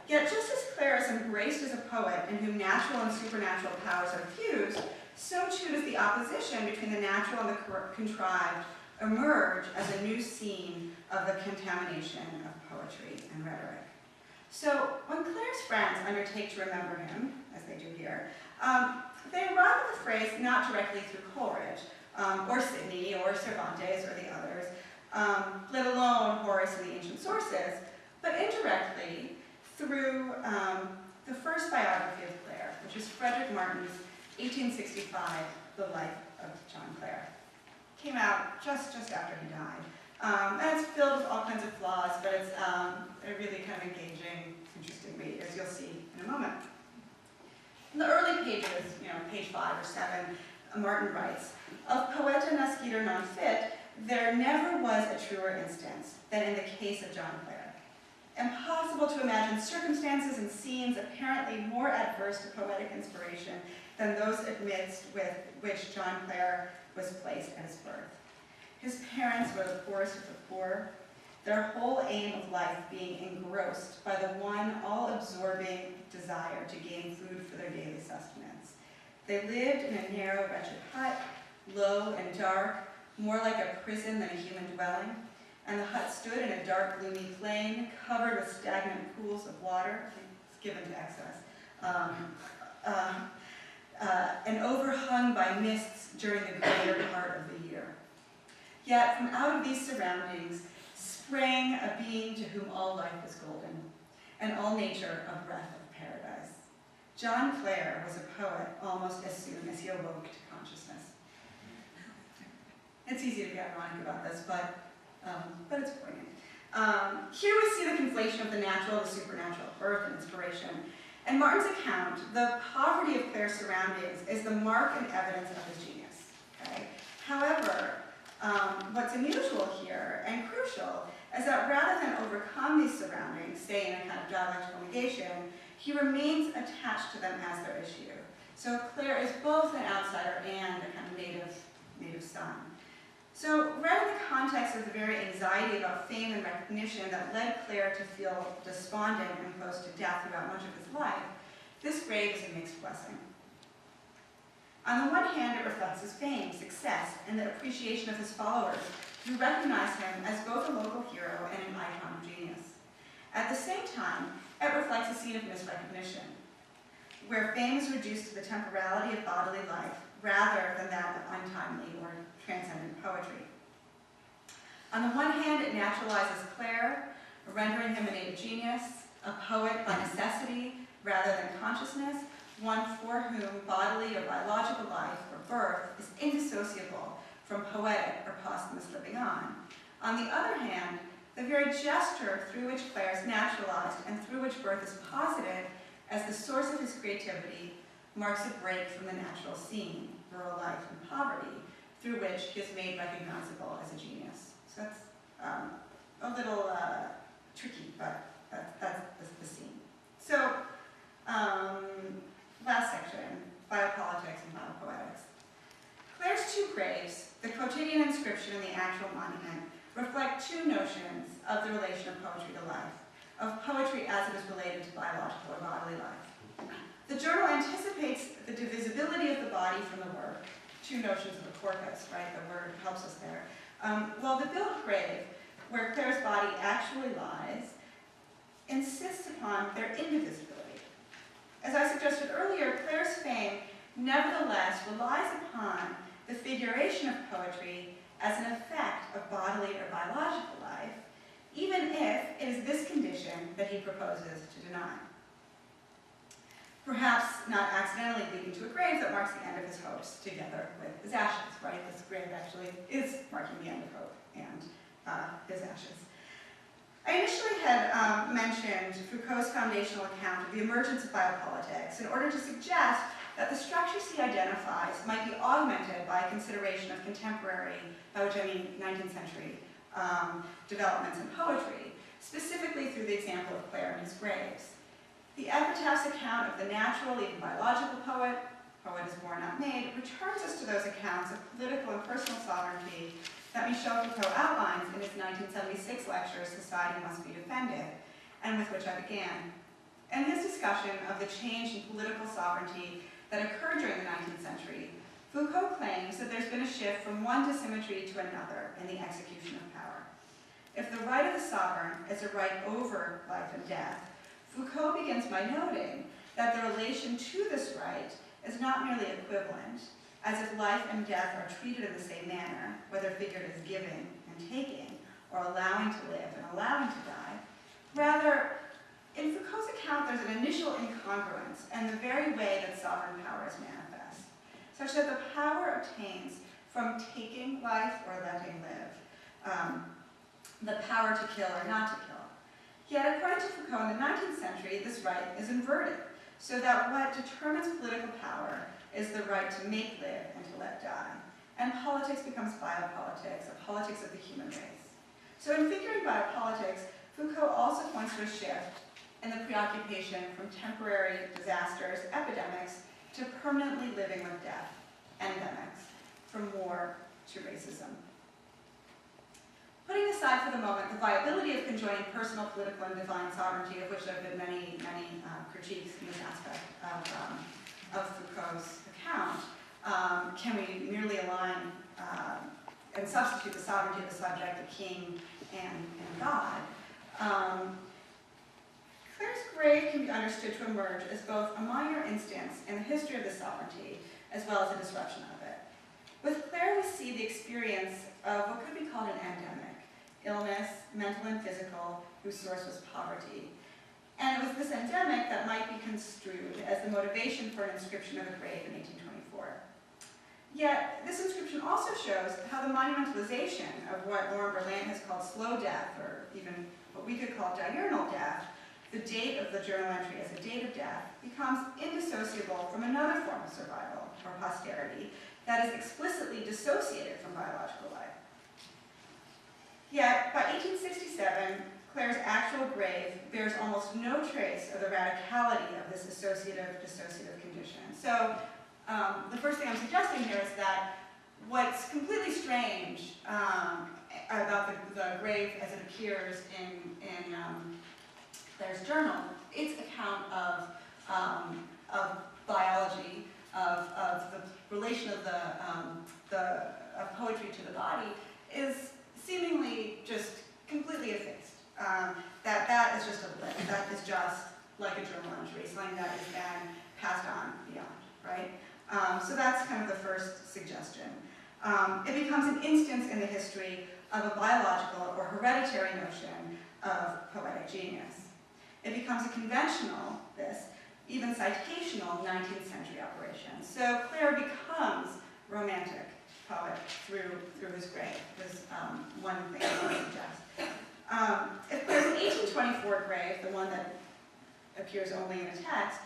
Yet just as Clare is embraced as a poet in whom natural and supernatural powers are fused, so too does the opposition between the natural and the contrived emerge as a new scene of the contamination of poetry and rhetoric. So when Clare's friends undertake to remember him, as they do here, they arrive at the phrase not directly through Coleridge, or Sidney, or Cervantes, or the others, let alone Horace and the ancient sources, but indirectly through the first biography of Clare, which is Frederick Martin's 1865, The Life of John Clare. Came out just after he died. And it's filled with all kinds of flaws, but it's a really kind of engaging, interesting read, as you'll see in a moment. In the early pages, page 5 or 7, Martin writes, "Of poeta nascitur non fit, there never was a truer instance than in the case of John Clare. Impossible to imagine circumstances and scenes apparently more adverse to poetic inspiration than those amidst with which John Clare was placed at his birth. His parents were the poorest of the poor, their whole aim of life being engrossed by the one all-absorbing desire to gain food for their daily sustenance. They lived in a narrow, wretched hut, low and dark, more like a prison than a human dwelling, and the hut stood in a dark, gloomy plain, covered with stagnant pools of water, it's given to excess, and overhung by mists during the greater part of the year. Yet from out of these surroundings sprang a being to whom all life was golden, and all nature a breath of paradise. John Clare was a poet almost as soon as he awoke to consciousness." It's easy to be ironic about this, but it's poignant. Here we see the conflation of the natural and the supernatural, birth and inspiration. In Martin's account, the poverty of Clare's surroundings is the mark and evidence of his genius. Okay? However, what's unusual here and crucial is that rather than overcome these surroundings, say in a kind of dialectical negation, he remains attached to them as their issue. So Clare is both an outsider and a kind of native son. So read in the context of the very anxiety about fame and recognition that led Clare to feel despondent and close to death throughout much of his life, this grave is a mixed blessing. On the one hand, it reflects his fame, success, and the appreciation of his followers, who recognize him as both a local hero and an icon of genius. At the same time, it reflects a scene of misrecognition, where fame is reduced to the temporality of bodily life rather than that of untimely or transcendent poetry. On the one hand, it naturalizes Clare, rendering him a native genius, a poet by necessity rather than consciousness, one for whom bodily or biological life or birth is indissociable from poetic or posthumous living on. On the other hand, the very gesture through which Clare is naturalized and through which birth is posited as the source of his creativity marks a break from the natural scene, rural life and poverty, through which he is made recognizable as a genius. So that's a little tricky, but that's the scene. So, last section, Biopolitics and Biopoetics. Clare's two graves, the quotidian inscription and the actual monument, reflect two notions of the relation of poetry to life, of poetry as it is related to biological or bodily life. The journal anticipates the divisibility of the body from the work, two notions of the corpus, right? The word helps us there. While the built grave, where Clare's body actually lies, insists upon their indivisibility. As I suggested earlier, Clare's fame nevertheless relies upon the figuration of poetry as an effect of bodily or biological life, even if it is this condition that he proposes to deny. Perhaps not accidentally leading to a grave that marks the end of his hopes together with his ashes, right? This grave actually is marking the end of hope and his ashes. I initially had mentioned Foucault's foundational account of the emergence of biopolitics in order to suggest that the structures he identifies might be augmented by a consideration of contemporary, by which I mean 19th century, developments in poetry, specifically through the example of Clare and his graves. The Epitaph's account of the natural, even biological poet is born not made, returns us to those accounts of political and personal sovereignty that Michel Foucault outlines in his 1976 lecture, Society Must Be Defended, and with which I began. In his discussion of the change in political sovereignty that occurred during the 19th century, Foucault claims that there's been a shift from one dissymmetry to another in the execution of power. If the right of the sovereign is a right over life and death, Foucault begins by noting that the relation to this right is not merely equivalent, as if life and death are treated in the same manner, whether figured as giving and taking, or allowing to live and allowing to die. Rather, in Foucault's account, there's an initial incongruence in the very way that sovereign power is manifest, such that the power obtains from taking life or letting live, the power to kill or not to kill. Yet, according to Foucault, in the 19th century, this right is inverted, so that what determines political power is the right to make live and to let die. And politics becomes biopolitics, a politics of the human race. So in figuring biopolitics, Foucault also points to a shift in the preoccupation from temporary disasters, epidemics, to permanently living with death, endemics, from war to racism. Putting aside for the moment the viability of conjoining personal, political, and divine sovereignty, of which there have been many critiques in this aspect of Foucault's account, can we merely align and substitute the sovereignty of the subject, the king, and God? Clare's grave can be understood to emerge as both a minor instance in the history of the sovereignty, as well as a disruption of it. With Clare, we see the experience of what could be called an endemic, illness, mental and physical, whose source was poverty. And it was this endemic that might be construed as the motivation for an inscription of a grave in 1824. Yet, this inscription also shows how the monumentalization of what Lauren Berlant has called slow death, or even what we could call diurnal death, the date of the journal entry as a date of death, becomes indissociable from another form of survival, or posterity, that is explicitly dissociated from biological life. Yet, by 1867, Clare's actual grave bears almost no trace of the radicality of this associative-dissociative condition. So, the first thing I'm suggesting here is that what's completely strange about the grave as it appears in Clare's journal, its account of biology, of the relation of of poetry to the body, is seemingly just completely effaced. That is just a blip. That is just like a journal entry, something that is then passed on beyond, right? So that's kind of the first suggestion. It becomes an instance in the history of a biological or hereditary notion of poetic genius. It becomes a conventional, even citational 19th century operation. So Clare becomes romantic poet through his grave, is one thing I want to suggest. If there's an 1824 grave, the one that appears only in the text,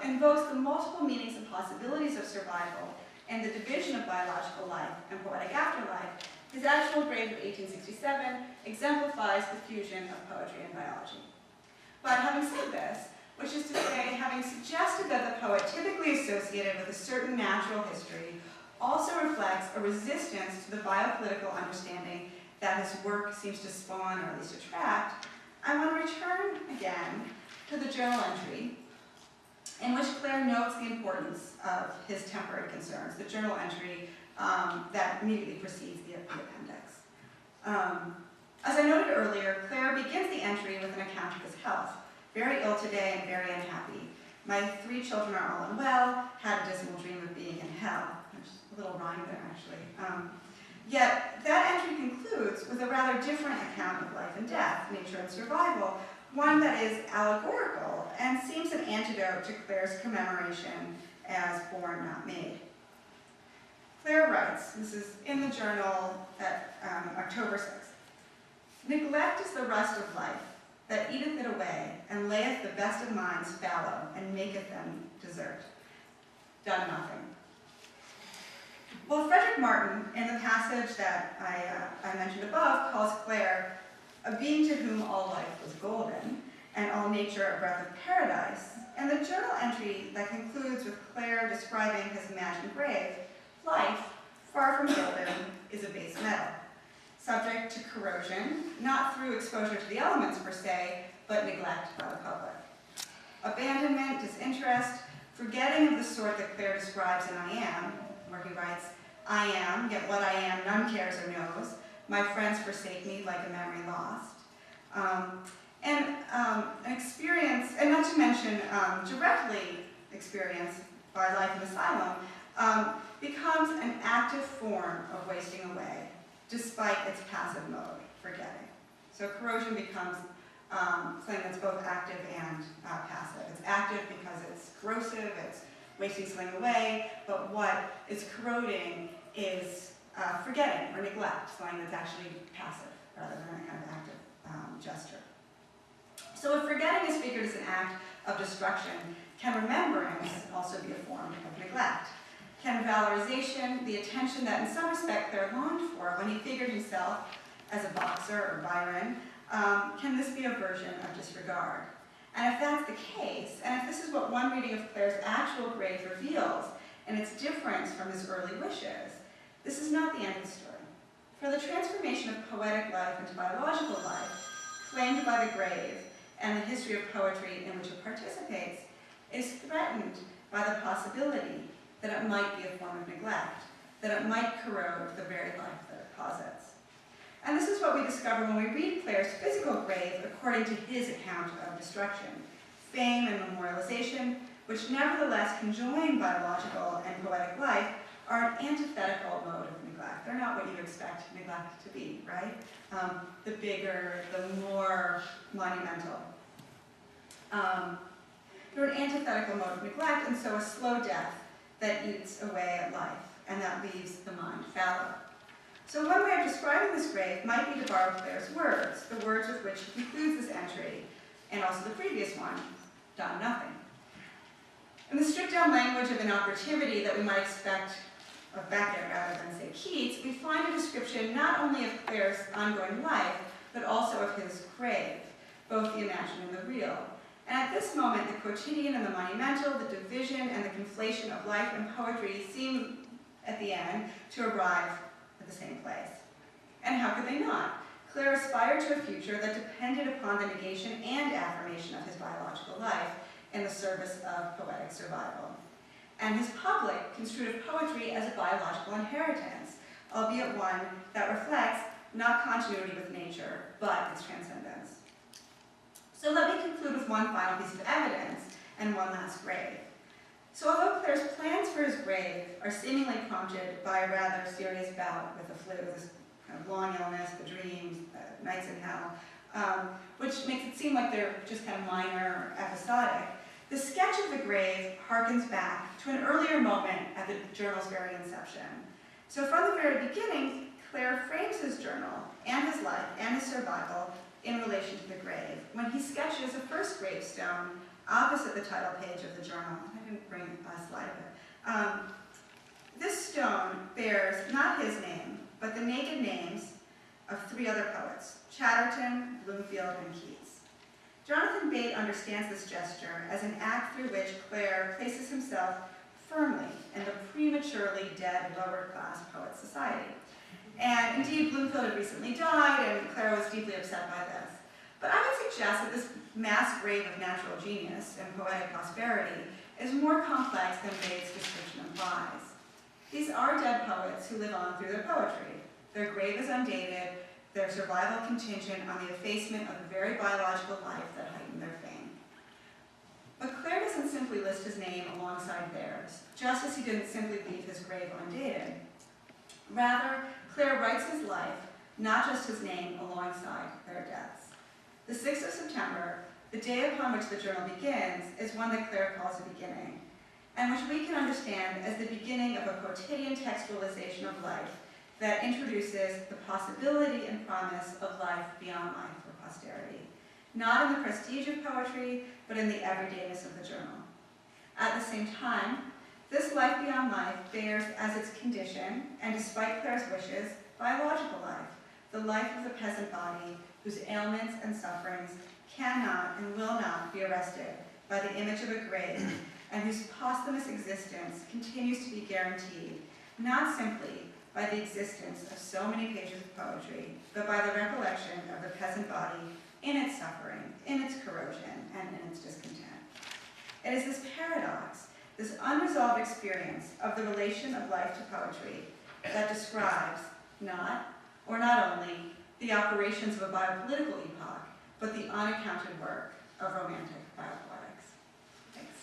invokes the multiple meanings and possibilities of survival and the division of biological life and poetic afterlife, his actual grave of 1867 exemplifies the fusion of poetry and biology. But having said this, which is to say, having suggested that the poet typically associated with a certain natural history also reflects a resistance to the biopolitical understanding that his work seems to spawn or at least attract, I want to return again to the journal entry in which Clare notes the importance of his temporary concerns, the journal entry that immediately precedes the appendix. As I noted earlier, Clare begins the entry with an account of his health, very ill today and very unhappy, My 3 children are all unwell, had a dismal dream of being in hell. There's a little rhyme there, actually. Yet, that entry concludes with a rather different account of life and death, nature and survival, one that is allegorical and seems an antidote to Clare's commemoration as born, not made. Clare writes, this is in the journal at October 6th, "Neglect is the rust of life, that eateth it away, and layeth the best of minds fallow, and maketh them desert." Done nothing. Well, Frederick Martin, in the passage that I mentioned above, calls Clare a being to whom all life was golden, and all nature a breath of paradise, and the journal entry that concludes with Clare describing his imagined grave, life, far from golden, is a base metal, subject to corrosion, not through exposure to the elements per se, but neglect by the public. Abandonment, disinterest, forgetting of the sort that Clare describes in I Am, where he writes, "I am, yet what I am none cares or knows. My friends forsake me like a memory lost." An experience, and not to mention directly experienced by life in asylum, becomes an active form of wasting away, despite its passive mode, forgetting. So corrosion becomes something that's both active and passive. It's active because it's corrosive, it's wasting something away, but what is corroding is forgetting or neglect, something that's actually passive rather than a kind of active gesture. So if forgetting is figured as an act of destruction, can remembrance also be a form of neglect? Can valorization, the attention that in some respect Clare longed for when he figured himself as a boxer or Byron, can this be a version of disregard? And if that's the case, and if this is what one reading of Clare's actual grave reveals, and its difference from his early wishes, this is not the end of the story. For the transformation of poetic life into biological life, claimed by the grave, and the history of poetry in which it participates, is threatened by the possibility that it might be a form of neglect, that it might corrode the very life that it posits. And this is what we discover when we read Clare's physical grave according to his account of destruction. Fame and memorialization, which nevertheless conjoin biological and poetic life, are an antithetical mode of neglect. They're not what you expect neglect to be, right? The bigger, the more monumental. They're an antithetical mode of neglect, and so a slow death that eats away at life, and that leaves the mind fallow. So one way of describing this grave might be to borrow Clare's words, the words with which he concludes this entry, and also the previous one, done nothing. In the stripped-down language of inoperativity that we might expect of Beckett rather than, say, Keats, we find a description not only of Clare's ongoing life, but also of his grave, both the imagined and the real. And at this moment, the quotidian and the monumental, the division and the conflation of life and poetry seem, at the end, to arrive at the same place. And how could they not? Clare aspired to a future that depended upon the negation and affirmation of his biological life in the service of poetic survival. And his public construed poetry as a biological inheritance, albeit one that reflects not continuity with nature, but its transcendence. So let me conclude with one final piece of evidence and one last grave. So although Clare's plans for his grave are seemingly prompted by a rather serious bout with the flu, this kind of long illness, the dreams, the nights in hell, which makes it seem like they're just kind of minor or episodic, the sketch of the grave harkens back to an earlier moment at the journal's very inception. So from the very beginning, Clare frames his journal and his life and his survival in relation to the grave, when he sketches a first gravestone opposite the title page of the journal. I didn't bring a slide of it. This stone bears not his name, but the naked names of 3 other poets, Chatterton, Bloomfield, and Keats. Jonathan Bate understands this gesture as an act through which Clare places himself firmly in the prematurely dead lower-class poet society. And indeed, Bloomfield had recently died, and Clare was deeply upset by this. But I would suggest that this mass grave of natural genius and poetic prosperity is more complex than Bates' description implies. These are dead poets who live on through their poetry. Their grave is undated, their survival contingent on the effacement of the very biological life that heightened their fame. But Clare doesn't simply list his name alongside theirs, just as he didn't simply leave his grave undated. Rather, Clare writes his life, not just his name, alongside their deaths. The 6th of September, the day upon which the journal begins, is one that Clare calls a beginning, and which we can understand as the beginning of a quotidian textualization of life that introduces the possibility and promise of life beyond life for posterity, not in the prestige of poetry, but in the everydayness of the journal. At the same time, this life beyond life bears as its condition, and despite Clare's wishes, biological life, the life of the peasant body whose ailments and sufferings cannot and will not be arrested by the image of a grave, and whose posthumous existence continues to be guaranteed, not simply by the existence of so many pages of poetry, but by the recollection of the peasant body in its suffering, in its corrosion, and in its discontent. It is this paradox, this unresolved experience of the relation of life to poetry that describes not only the operations of a biopolitical epoch, but the unaccounted work of romantic biopoetics. Thanks.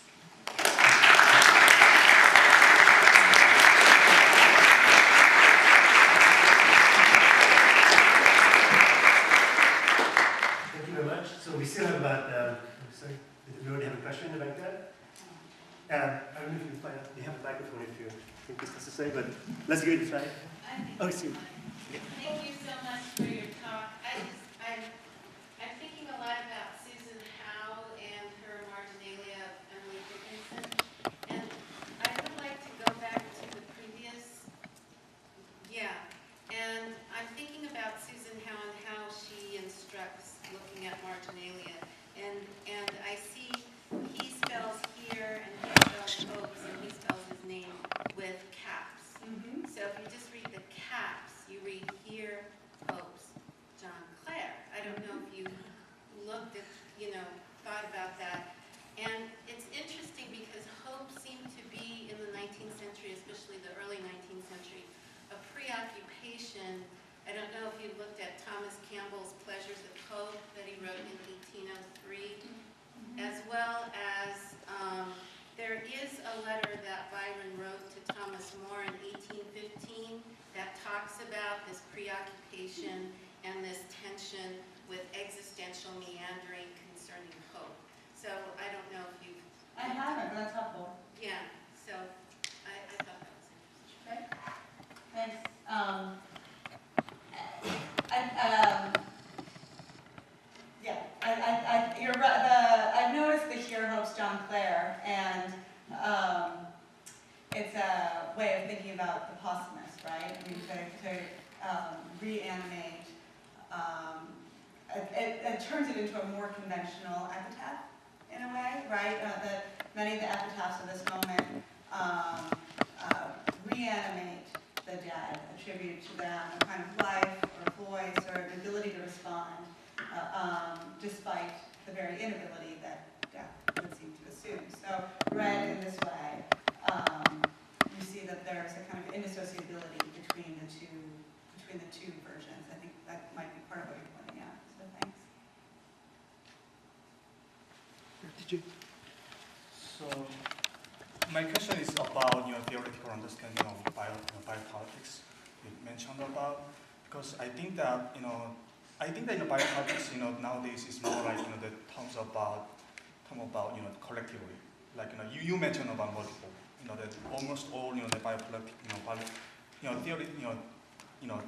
Thank you very much. So we still have about, sorry, did we already have a question in the back there? I don't know if you can find out, we have a microphone if you think it's necessary, but let's give it a try. Oh, see. Thank you so much for your talk. I'm thinking a lot about Susan Howe and her marginalia of Emily Dickinson, and I would like to go back to the previous, and I'm thinking about Susan Howe and how she instructs looking at marginalia, and I see he spells here and he spells hopes and he spells his name with caps. Mm-hmm. So if you just read the caps, you read here, hopes, John Clare. I don't know if you looked at, thought about that. And it's interesting because hope seemed to be in the 19th century, especially the early 19th century, a preoccupation. I don't know if you looked at Thomas Campbell's Pleasures of Hope that he wrote in 1803, as well as there is a letter that Byron wrote to Thomas More in 1815 that talks about this preoccupation and this tension with existential meandering concerning hope. So I don't know if you've... I haven't, but that's helpful. Yeah, so I thought that was interesting. Okay. Thanks. You're right. I've noticed the Here Hopes John Clare, and it's a way of thinking about the posthumous, right? I mean, to reanimate. It turns it into a more conventional epitaph, in a way, right? Many of the epitaphs of this moment reanimate the dead, attribute to them a kind of life or voice or an ability to respond, despite the very inability that death would seem to assume. So read in this way, you see that there's a kind of indissociability between the two versions. I think that might be part of what you're pointing out. So thanks. Did you? So my question is about theoretical understanding of biopolitics you mentioned about, because I think that biopolitics nowadays is more like that talks about collectively. Like you mentioned about multiple, that almost all the biopolitics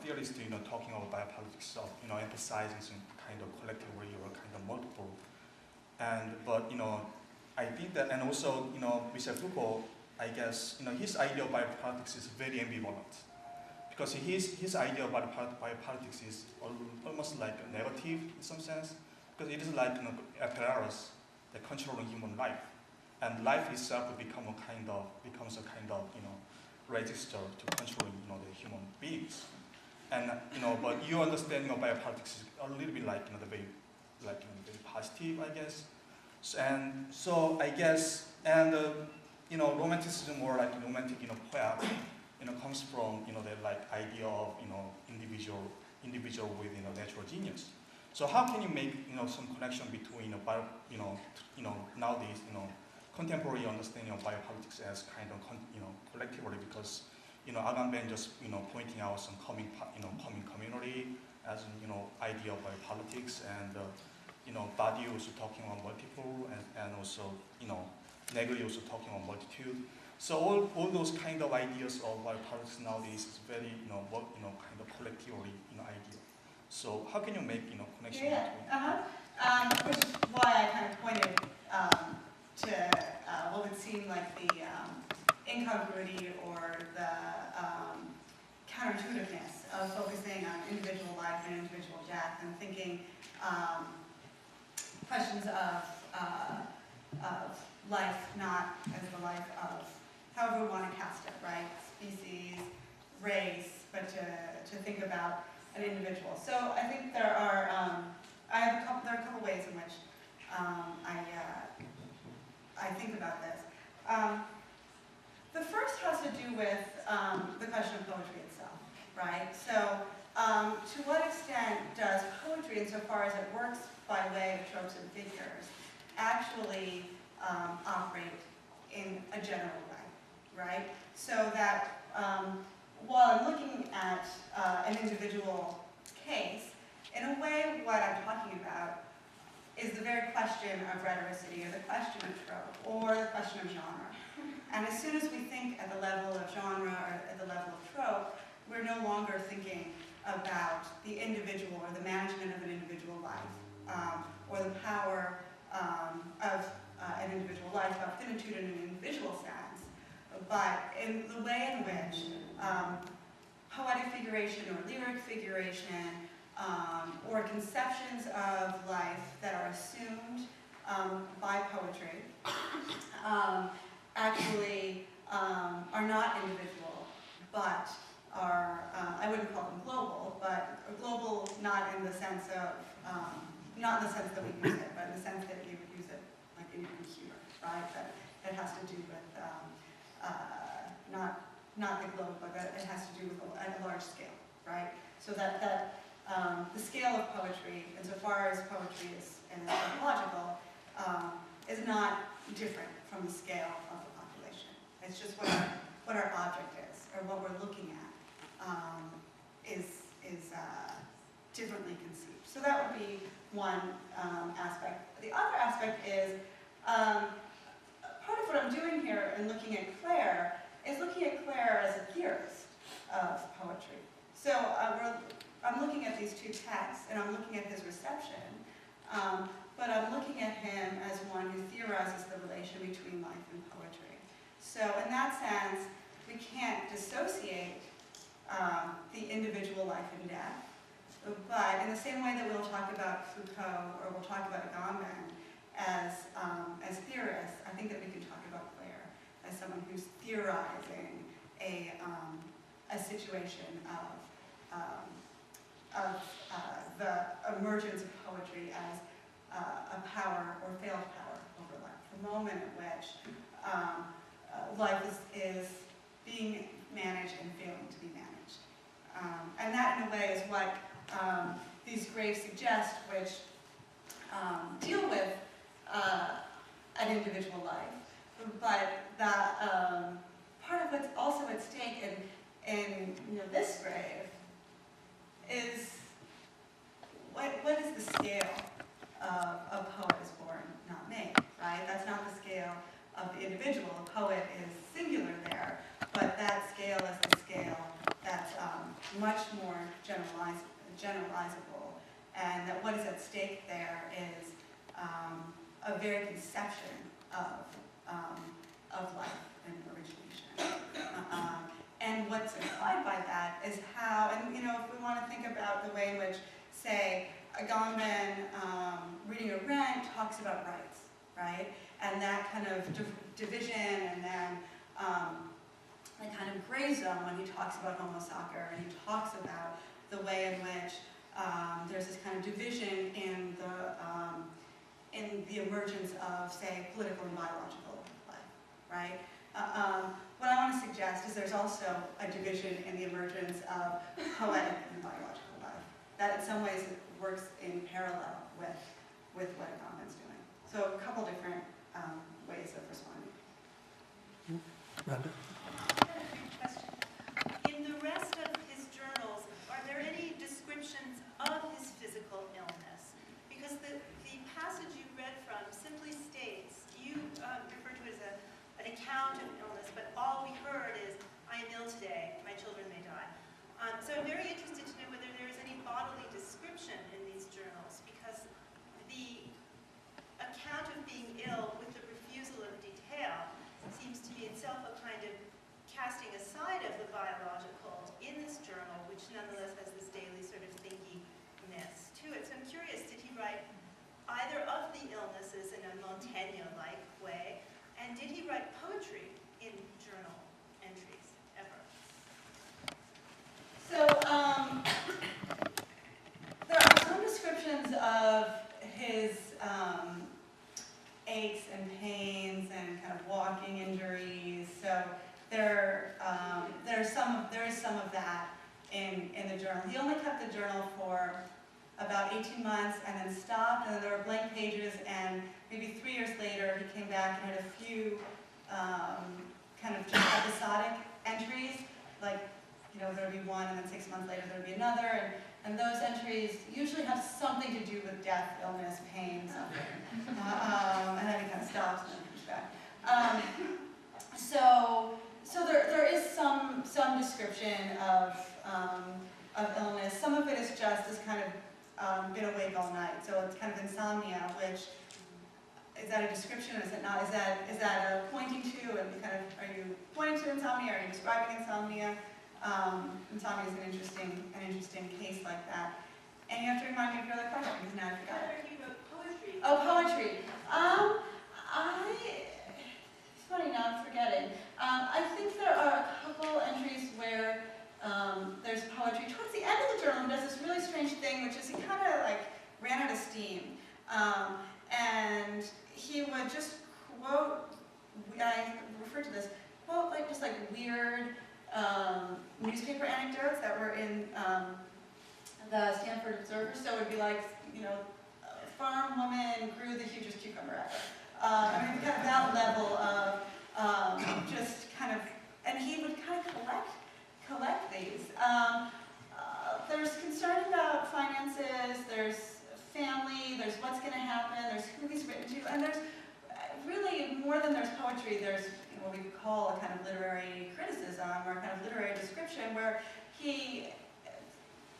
theorists talking about biopolitics of emphasizing some kind of collectively or kind of multiple. But I think that, and also Michel Foucault, I guess his idea of biopolitics is very ambivalent, because his idea of biopolitics is almost like a negative in some sense, because it is like apparatus that controlling human life, and life itself becomes a kind of register to controlling the human beings, and but your understanding of biopolitics is a little bit like very positive, I guess. And so I guess, and Romanticism, or like romantic poet, comes from the like idea of individual with natural genius. So how can you make some connection between nowadays contemporary understanding of biopolitics as kind of collectively, because Agamben just pointing out some coming community as idea of biopolitics, and Badi also talking about multiple, and also Negri also talking about multitude. So all those kind of ideas of biopolitics nowadays is very kind of collectively idea. So how can you make connection between? Which is why I kind of pointed to what would seem like the incongruity or the counterintuitiveness of focusing on individual life and individual death, and thinking questions of life not as the life of however we want to cast it, right? Species, race, but to think about an individual. So I think there are there are a couple ways in which I think about this. The first has to do with the question of poetry itself, right? So to what extent does poetry, insofar as it works by way of tropes and figures, actually operate in a general way, right? So that while I'm looking at an individual case, in a way what I'm talking about is the very question of rhetoricity, or the question of trope, or the question of genre. And as soon as we think at the level of genre or at the level of trope, we're no longer thinking about the individual or the management of an individual life, or the power of an individual life, about finitude in an individual sense, but in the way in which poetic figuration or lyric figuration or conceptions of life that are assumed by poetry actually are not individual, but are, I wouldn't call them global, but global not in the sense of, not in the sense that we use it, but in the sense that you would use it like in your computer, right? That has to do with not the globe, but that it has to do with at a large scale, right? So that the scale of poetry, insofar as poetry is anthropological, is not different from the scale of the population. It's just what our object is, or what we're looking at, is differently conceived. So that would be one aspect. The other aspect is part of what I'm doing here in looking at Clare is looking at Clare as a theorist of poetry. So I'm looking at these two texts, and I'm looking at his reception, but I'm looking at him as one who theorizes the relation between life and poetry. So in that sense, we can't dissociate the individual life and death, but in the same way that we'll talk about Foucault or we'll talk about Agamben as theorists, I think that we can talk about Clare as someone who's theorizing a situation of the emergence of poetry as a power or failed power over life, the moment at which life is being managed and failing to be managed. And that, in a way, is what these graves suggest, which deal with an individual life, but that part of what's also at stake in this grave is what is the scale of a poet is born, not made, right? That's not the scale of the individual. A poet is singular there, but that scale is the scale that's much more generalizable, and that what is at stake there is a very conception of life and origination. And what's implied by that is how, and if we want to think about the way in which, say, Agamben reading a rent talks about rights, right? And that kind of division, and then that kind of gray zone when he talks about homo soccer, and he talks about the way in which there's this kind of division in the emergence of, say, political and biological life, right? What I want to suggest is there's also a division in the emergence of poetic and biological life, that in some ways works in parallel with what Agamben's doing. So a couple different ways of responding. Rhonda? Question. In the rest of his journals, are there any descriptions of his physical illness? Because the passage you read from simply states, you refer to it as an account of illness, but all we heard is, I am ill today, my children may die. So I'm very interested to know whether there is any bodily description in these journals, because the account of being ill with the refusal of detail seems to be itself a kind of casting aside of the biological in this journal, which nonetheless has this daily sort of thinkiness to it. So I'm curious, did he write either of the illnesses in a Montaigne-like way, and did he write poetry in journal entries ever? So there are some descriptions of his aches and pains and kind of walking injuries. So there is some of that in the journal. He only kept the journal for about 18 months and then stopped, and then there were blank pages, and maybe 3 years later he came back and had a few kind of just episodic entries, like, you know, there would be one, and then 6 months later there would be another, and those entries usually have something to do with death, illness, pain, something. And then he kind of stops and then comes back. So there is some description of illness. Some of it is just as kind of been awake all night. So it's kind of insomnia, which is that a description? Is it not? Is that a pointing to? And kind of, are you pointing to insomnia? Are you describing insomnia? Insomnia is an interesting case like that. And you have to remind me of your other question because now I forgot it. He wrote poetry. Oh, poetry. It's funny now I'm forgetting. I think there are a couple entries where there's poetry. Towards the end of the journal, he does this really strange thing, which is he kind of like ran out of steam. And he would just quote, I refer to this, quote like just like weird newspaper anecdotes that were in the Stanford Observer. So it would be like, you know, a farm woman grew the hugest cucumber ever. I mean, kind of that level of just kind of, and he would kind of collect these. There's concern about finances, there's family, there's what's going to happen, there's who he's written to, and there's really more than there's poetry, there's what we could call a kind of literary criticism or a kind of literary description where he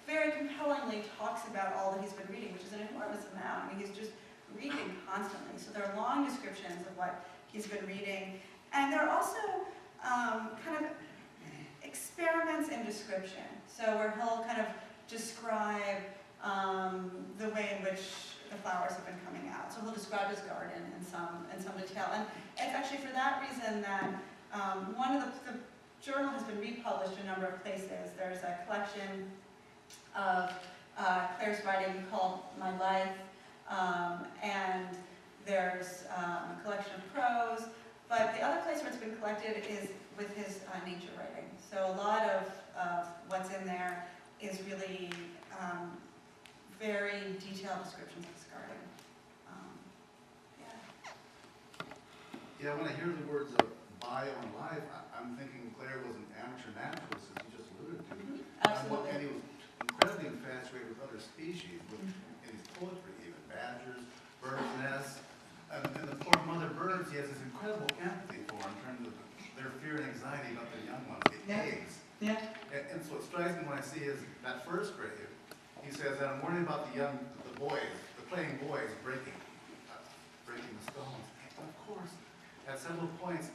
very compellingly talks about all that he's been reading, which is an enormous amount. I mean, he's just reading constantly. So there are long descriptions of what he's been reading. And there are also kind of experiments in description. So where he'll kind of describe the way in which the flowers have been coming out. So he'll describe his garden in some detail. And it's actually for that reason that one of the journal has been republished in a number of places. There's a collection of Clare's writing called My Life, and there's a collection of prose, but the other place where it's been collected is with his nature writing. So a lot of what's in there is really very detailed descriptions of his garden. Yeah, when I hear the words of bio and life, I'm thinking Clare was an amateur naturalist, as you just alluded to. Absolutely. And he was incredibly infatuated with other species, in his poetry, even badgers, birds' nests. And the poor mother birds, he has this incredible empathy for in terms of their fear and anxiety about their young ones, the eggs. Yeah. And so it strikes me when I see that first grave, he says that I'm worrying about the playing boys breaking the stones. And of course, at several points,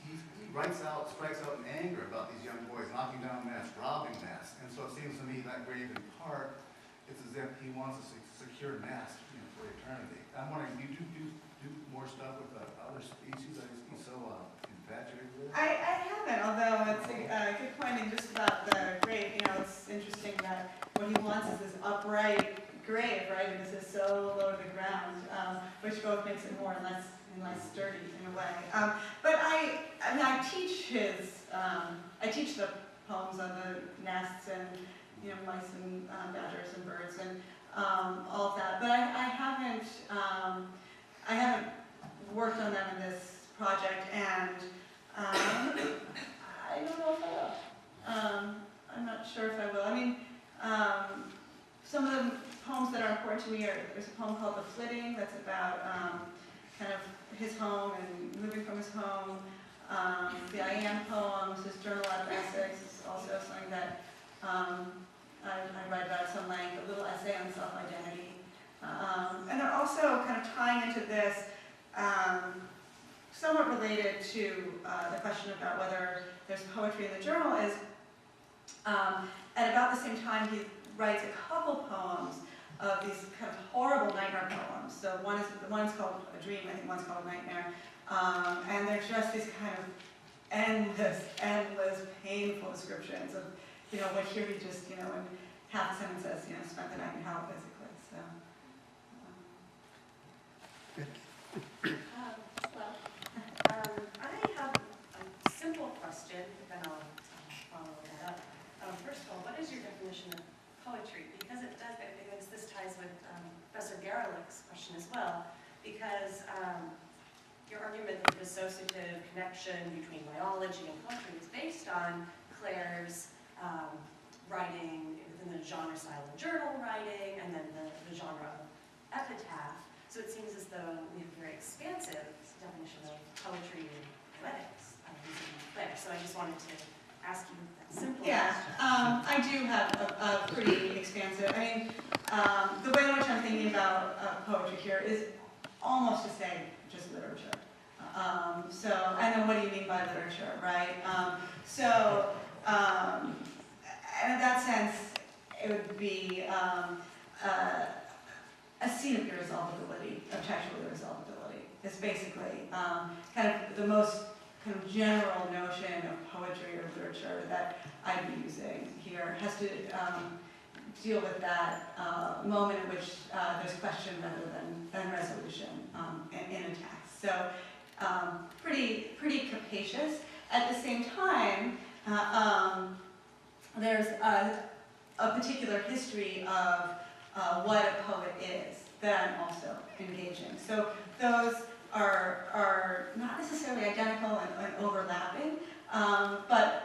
he strikes out in anger about these young boys knocking down nests, robbing nests. And so it seems to me that grave in part, it's as if he wants a secure nest, for eternity. I'm wondering, do you do more stuff with other species? He's so infatuated with? I haven't, although it's a good point in just about the grave. It's interesting that what he wants is this upright grave, right? Because it's so low to the ground, which both makes it more and less sturdy in a way. But I teach the poems on the nests and, you know, mice and badgers and birds and all of that. But I haven't worked on them in this project, and I don't know if I will. I'm not sure if I will. I mean, some of the poems that are important to me are, there's a poem called The Flitting that's about kind of his home and moving from his home. The I Am poems, his journal of essays is also something that I write about at some length, a little essay on self-identity. And they're also kind of tying into this, somewhat related to the question about whether there's poetry in the journal is, at about the same time he writes a couple poems of these kind of horrible nightmare poems. So one's called A Dream, I think one's called Nightmare. And they're just these kind of endless, painful descriptions of, you know, what here he just, you know, in half a sentence says, you know, spent the night in hell, basically. So. I have a simple question, then I'll follow that up. First of all, what is your definition of poetry? Because it does, I think this ties with Professor Gerlich's question as well, because your argument that the dissociative connection between biology and poetry is based on Clare's writing within the genre style of journal writing, and then the genre of epitaph. So it seems as though we have a very expansive definition of poetry and poetics using Clare. So I just wanted to ask you that simple question. I do have a pretty expansive, I mean, the way in which I'm thinking about poetry here is almost to say just literature. And then what do you mean by literature, right? And in that sense, it would be a scene of irresolvability, of textual irresolvability. It's basically kind of the most kind of general notion of poetry or literature that I'd be using here has to deal with that moment in which there's question rather than resolution in a text. So pretty capacious. At the same time, there's a particular history of what a poet is that I'm also engaging. So those are not necessarily identical and overlapping, but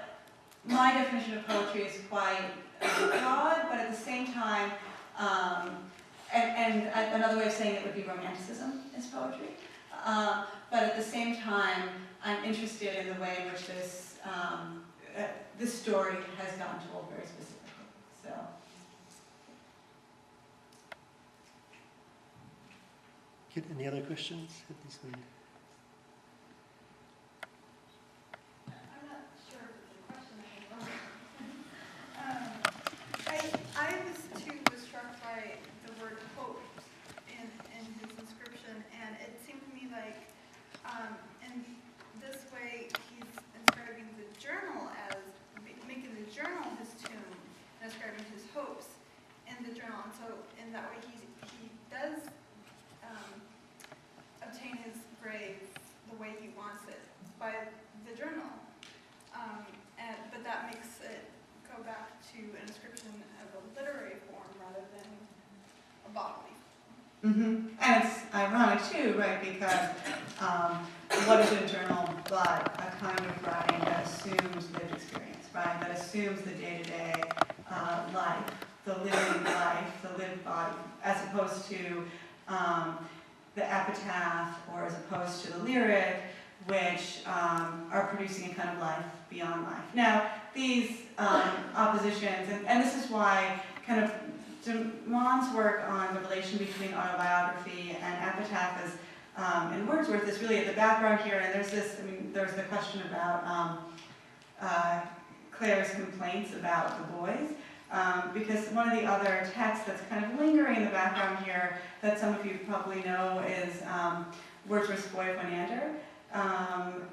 my definition of poetry is quite broad, but at the same time, and another way of saying it would be Romanticism is poetry. But at the same time, I'm interested in the way in which this story has gotten told very specifically. So. Good. Any other questions at this point? I'm not sure if it's a question I was struck by the word hope in his inscription, and it seemed to me like in this way he's inscribing the journal as making the journal his tomb and inscribing his hopes in the journal. And so in that way he does obtain his grave the way he wants it by the journal. But that makes it go back to an inscription of a literary form rather than a bodily form. Mm-hmm. And it's ironic too, right? Because what is a journal but a kind of writing that assumes lived experience, right? That assumes the day-to-day life, the living life, the lived body, as opposed to the epitaph, or as opposed to the lyric, which are producing a kind of life beyond life. Now, these oppositions, and this is why kind of Demond's work on the relation between autobiography and epitaph is, in Wordsworth is really at the background here, and there's this, I mean, there's the question about Clare's complaints about the boys, because one of the other texts that's kind of lingering in the background here that some of you probably know is Wordsworth's Boy of Winander,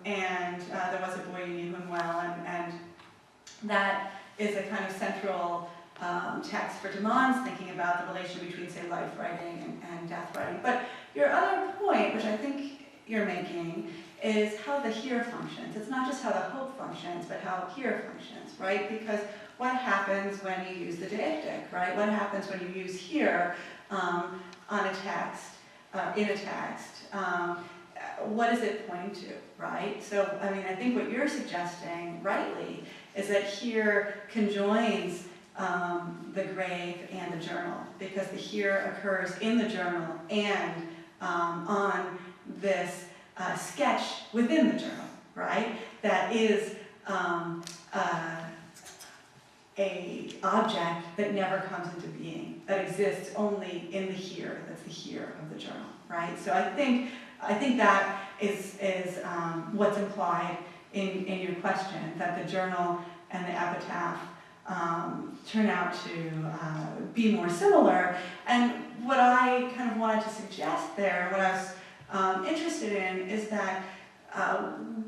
and there was a boy, you knew him well, and that is a kind of central text for Demond's thinking about the relation between, say, life writing and death writing. But your other point, which I think you're making, is how the here functions. It's not just how the hope functions, but how here functions, right? Because what happens when you use the deictic, right? What happens when you use here on a text, in a text? What does it point to, right? So, I mean, I think what you're suggesting, rightly, is that here conjoins the grave and the journal, because the here occurs in the journal and on this sketch within the journal, right? That is a object that never comes into being, that exists only in the here, that's the here of the journal, right? So I think that is what's implied in your question, that the journal and the epitaph turn out to be more similar. And what I kind of wanted to suggest there, what I was interested in, is that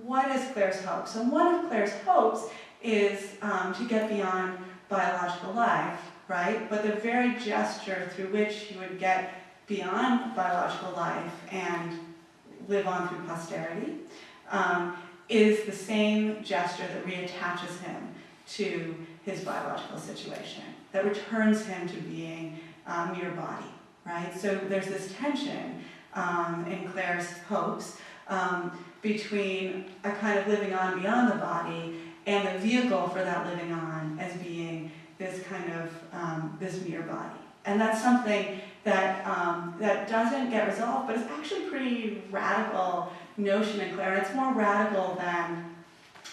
what is Clare's hope? So one of Clare's hopes is to get beyond biological life, right? But the very gesture through which he would get beyond biological life and live on through posterity is the same gesture that reattaches him to his biological situation, that returns him to being mere body, right? So there's this tension in Clare's hopes between a kind of living on beyond the body and the vehicle for that living on as being this kind of this mere body. And that's something that that doesn't get resolved, but it's actually a pretty radical notion in Clare. It's more radical than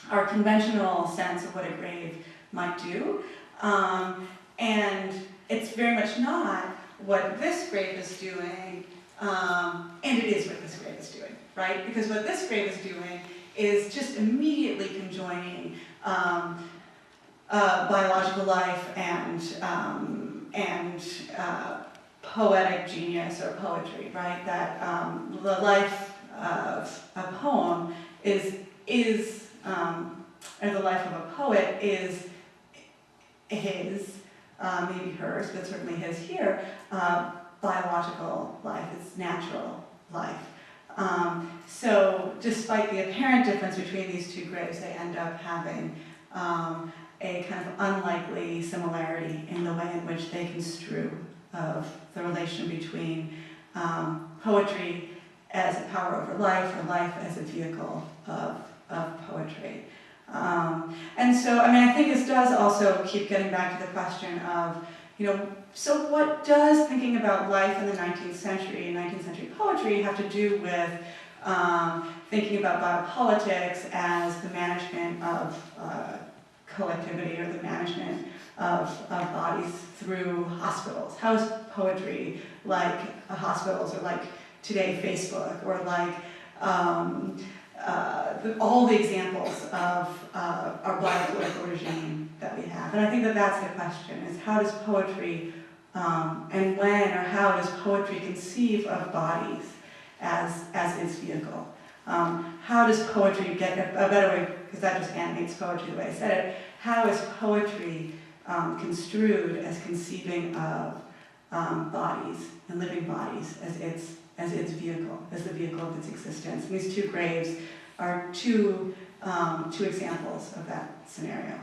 our conventional sense of what a grave might do. And it's very much not what this grave is doing, and it is what this grave is doing, right? Because what this grave is doing is just immediately conjoining biological life and poetic genius or poetry, right? That the life of a poem or the life of a poet is his, maybe hers, but certainly his here, biological life, it's natural life. So despite the apparent difference between these two graves, they end up having a kind of unlikely similarity in the way in which they construe of the relation between poetry as a power over life, or life as a vehicle of poetry. And so, I mean, I think this does also keep getting back to the question of, so what does thinking about life in the 19th century poetry have to do with thinking about biopolitics as the management of collectivity, or the management of bodies through hospitals? How is poetry like hospitals, or like today Facebook, or like all the examples of our biopolitical regime that we have? And I think that that's the question, is how does poetry, and when or how does poetry conceive of bodies as its vehicle? How does poetry get, a better way, because that just animates poetry the way I said it, how is poetry construed as conceiving of bodies and living bodies as its vehicle, as the vehicle of its existence? And these two graves are two examples of that scenario.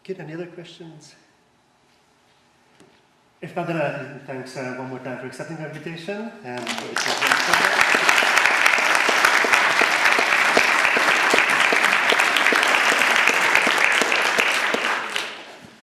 Good, any other questions? If not, then thanks one more time for accepting the invitation, and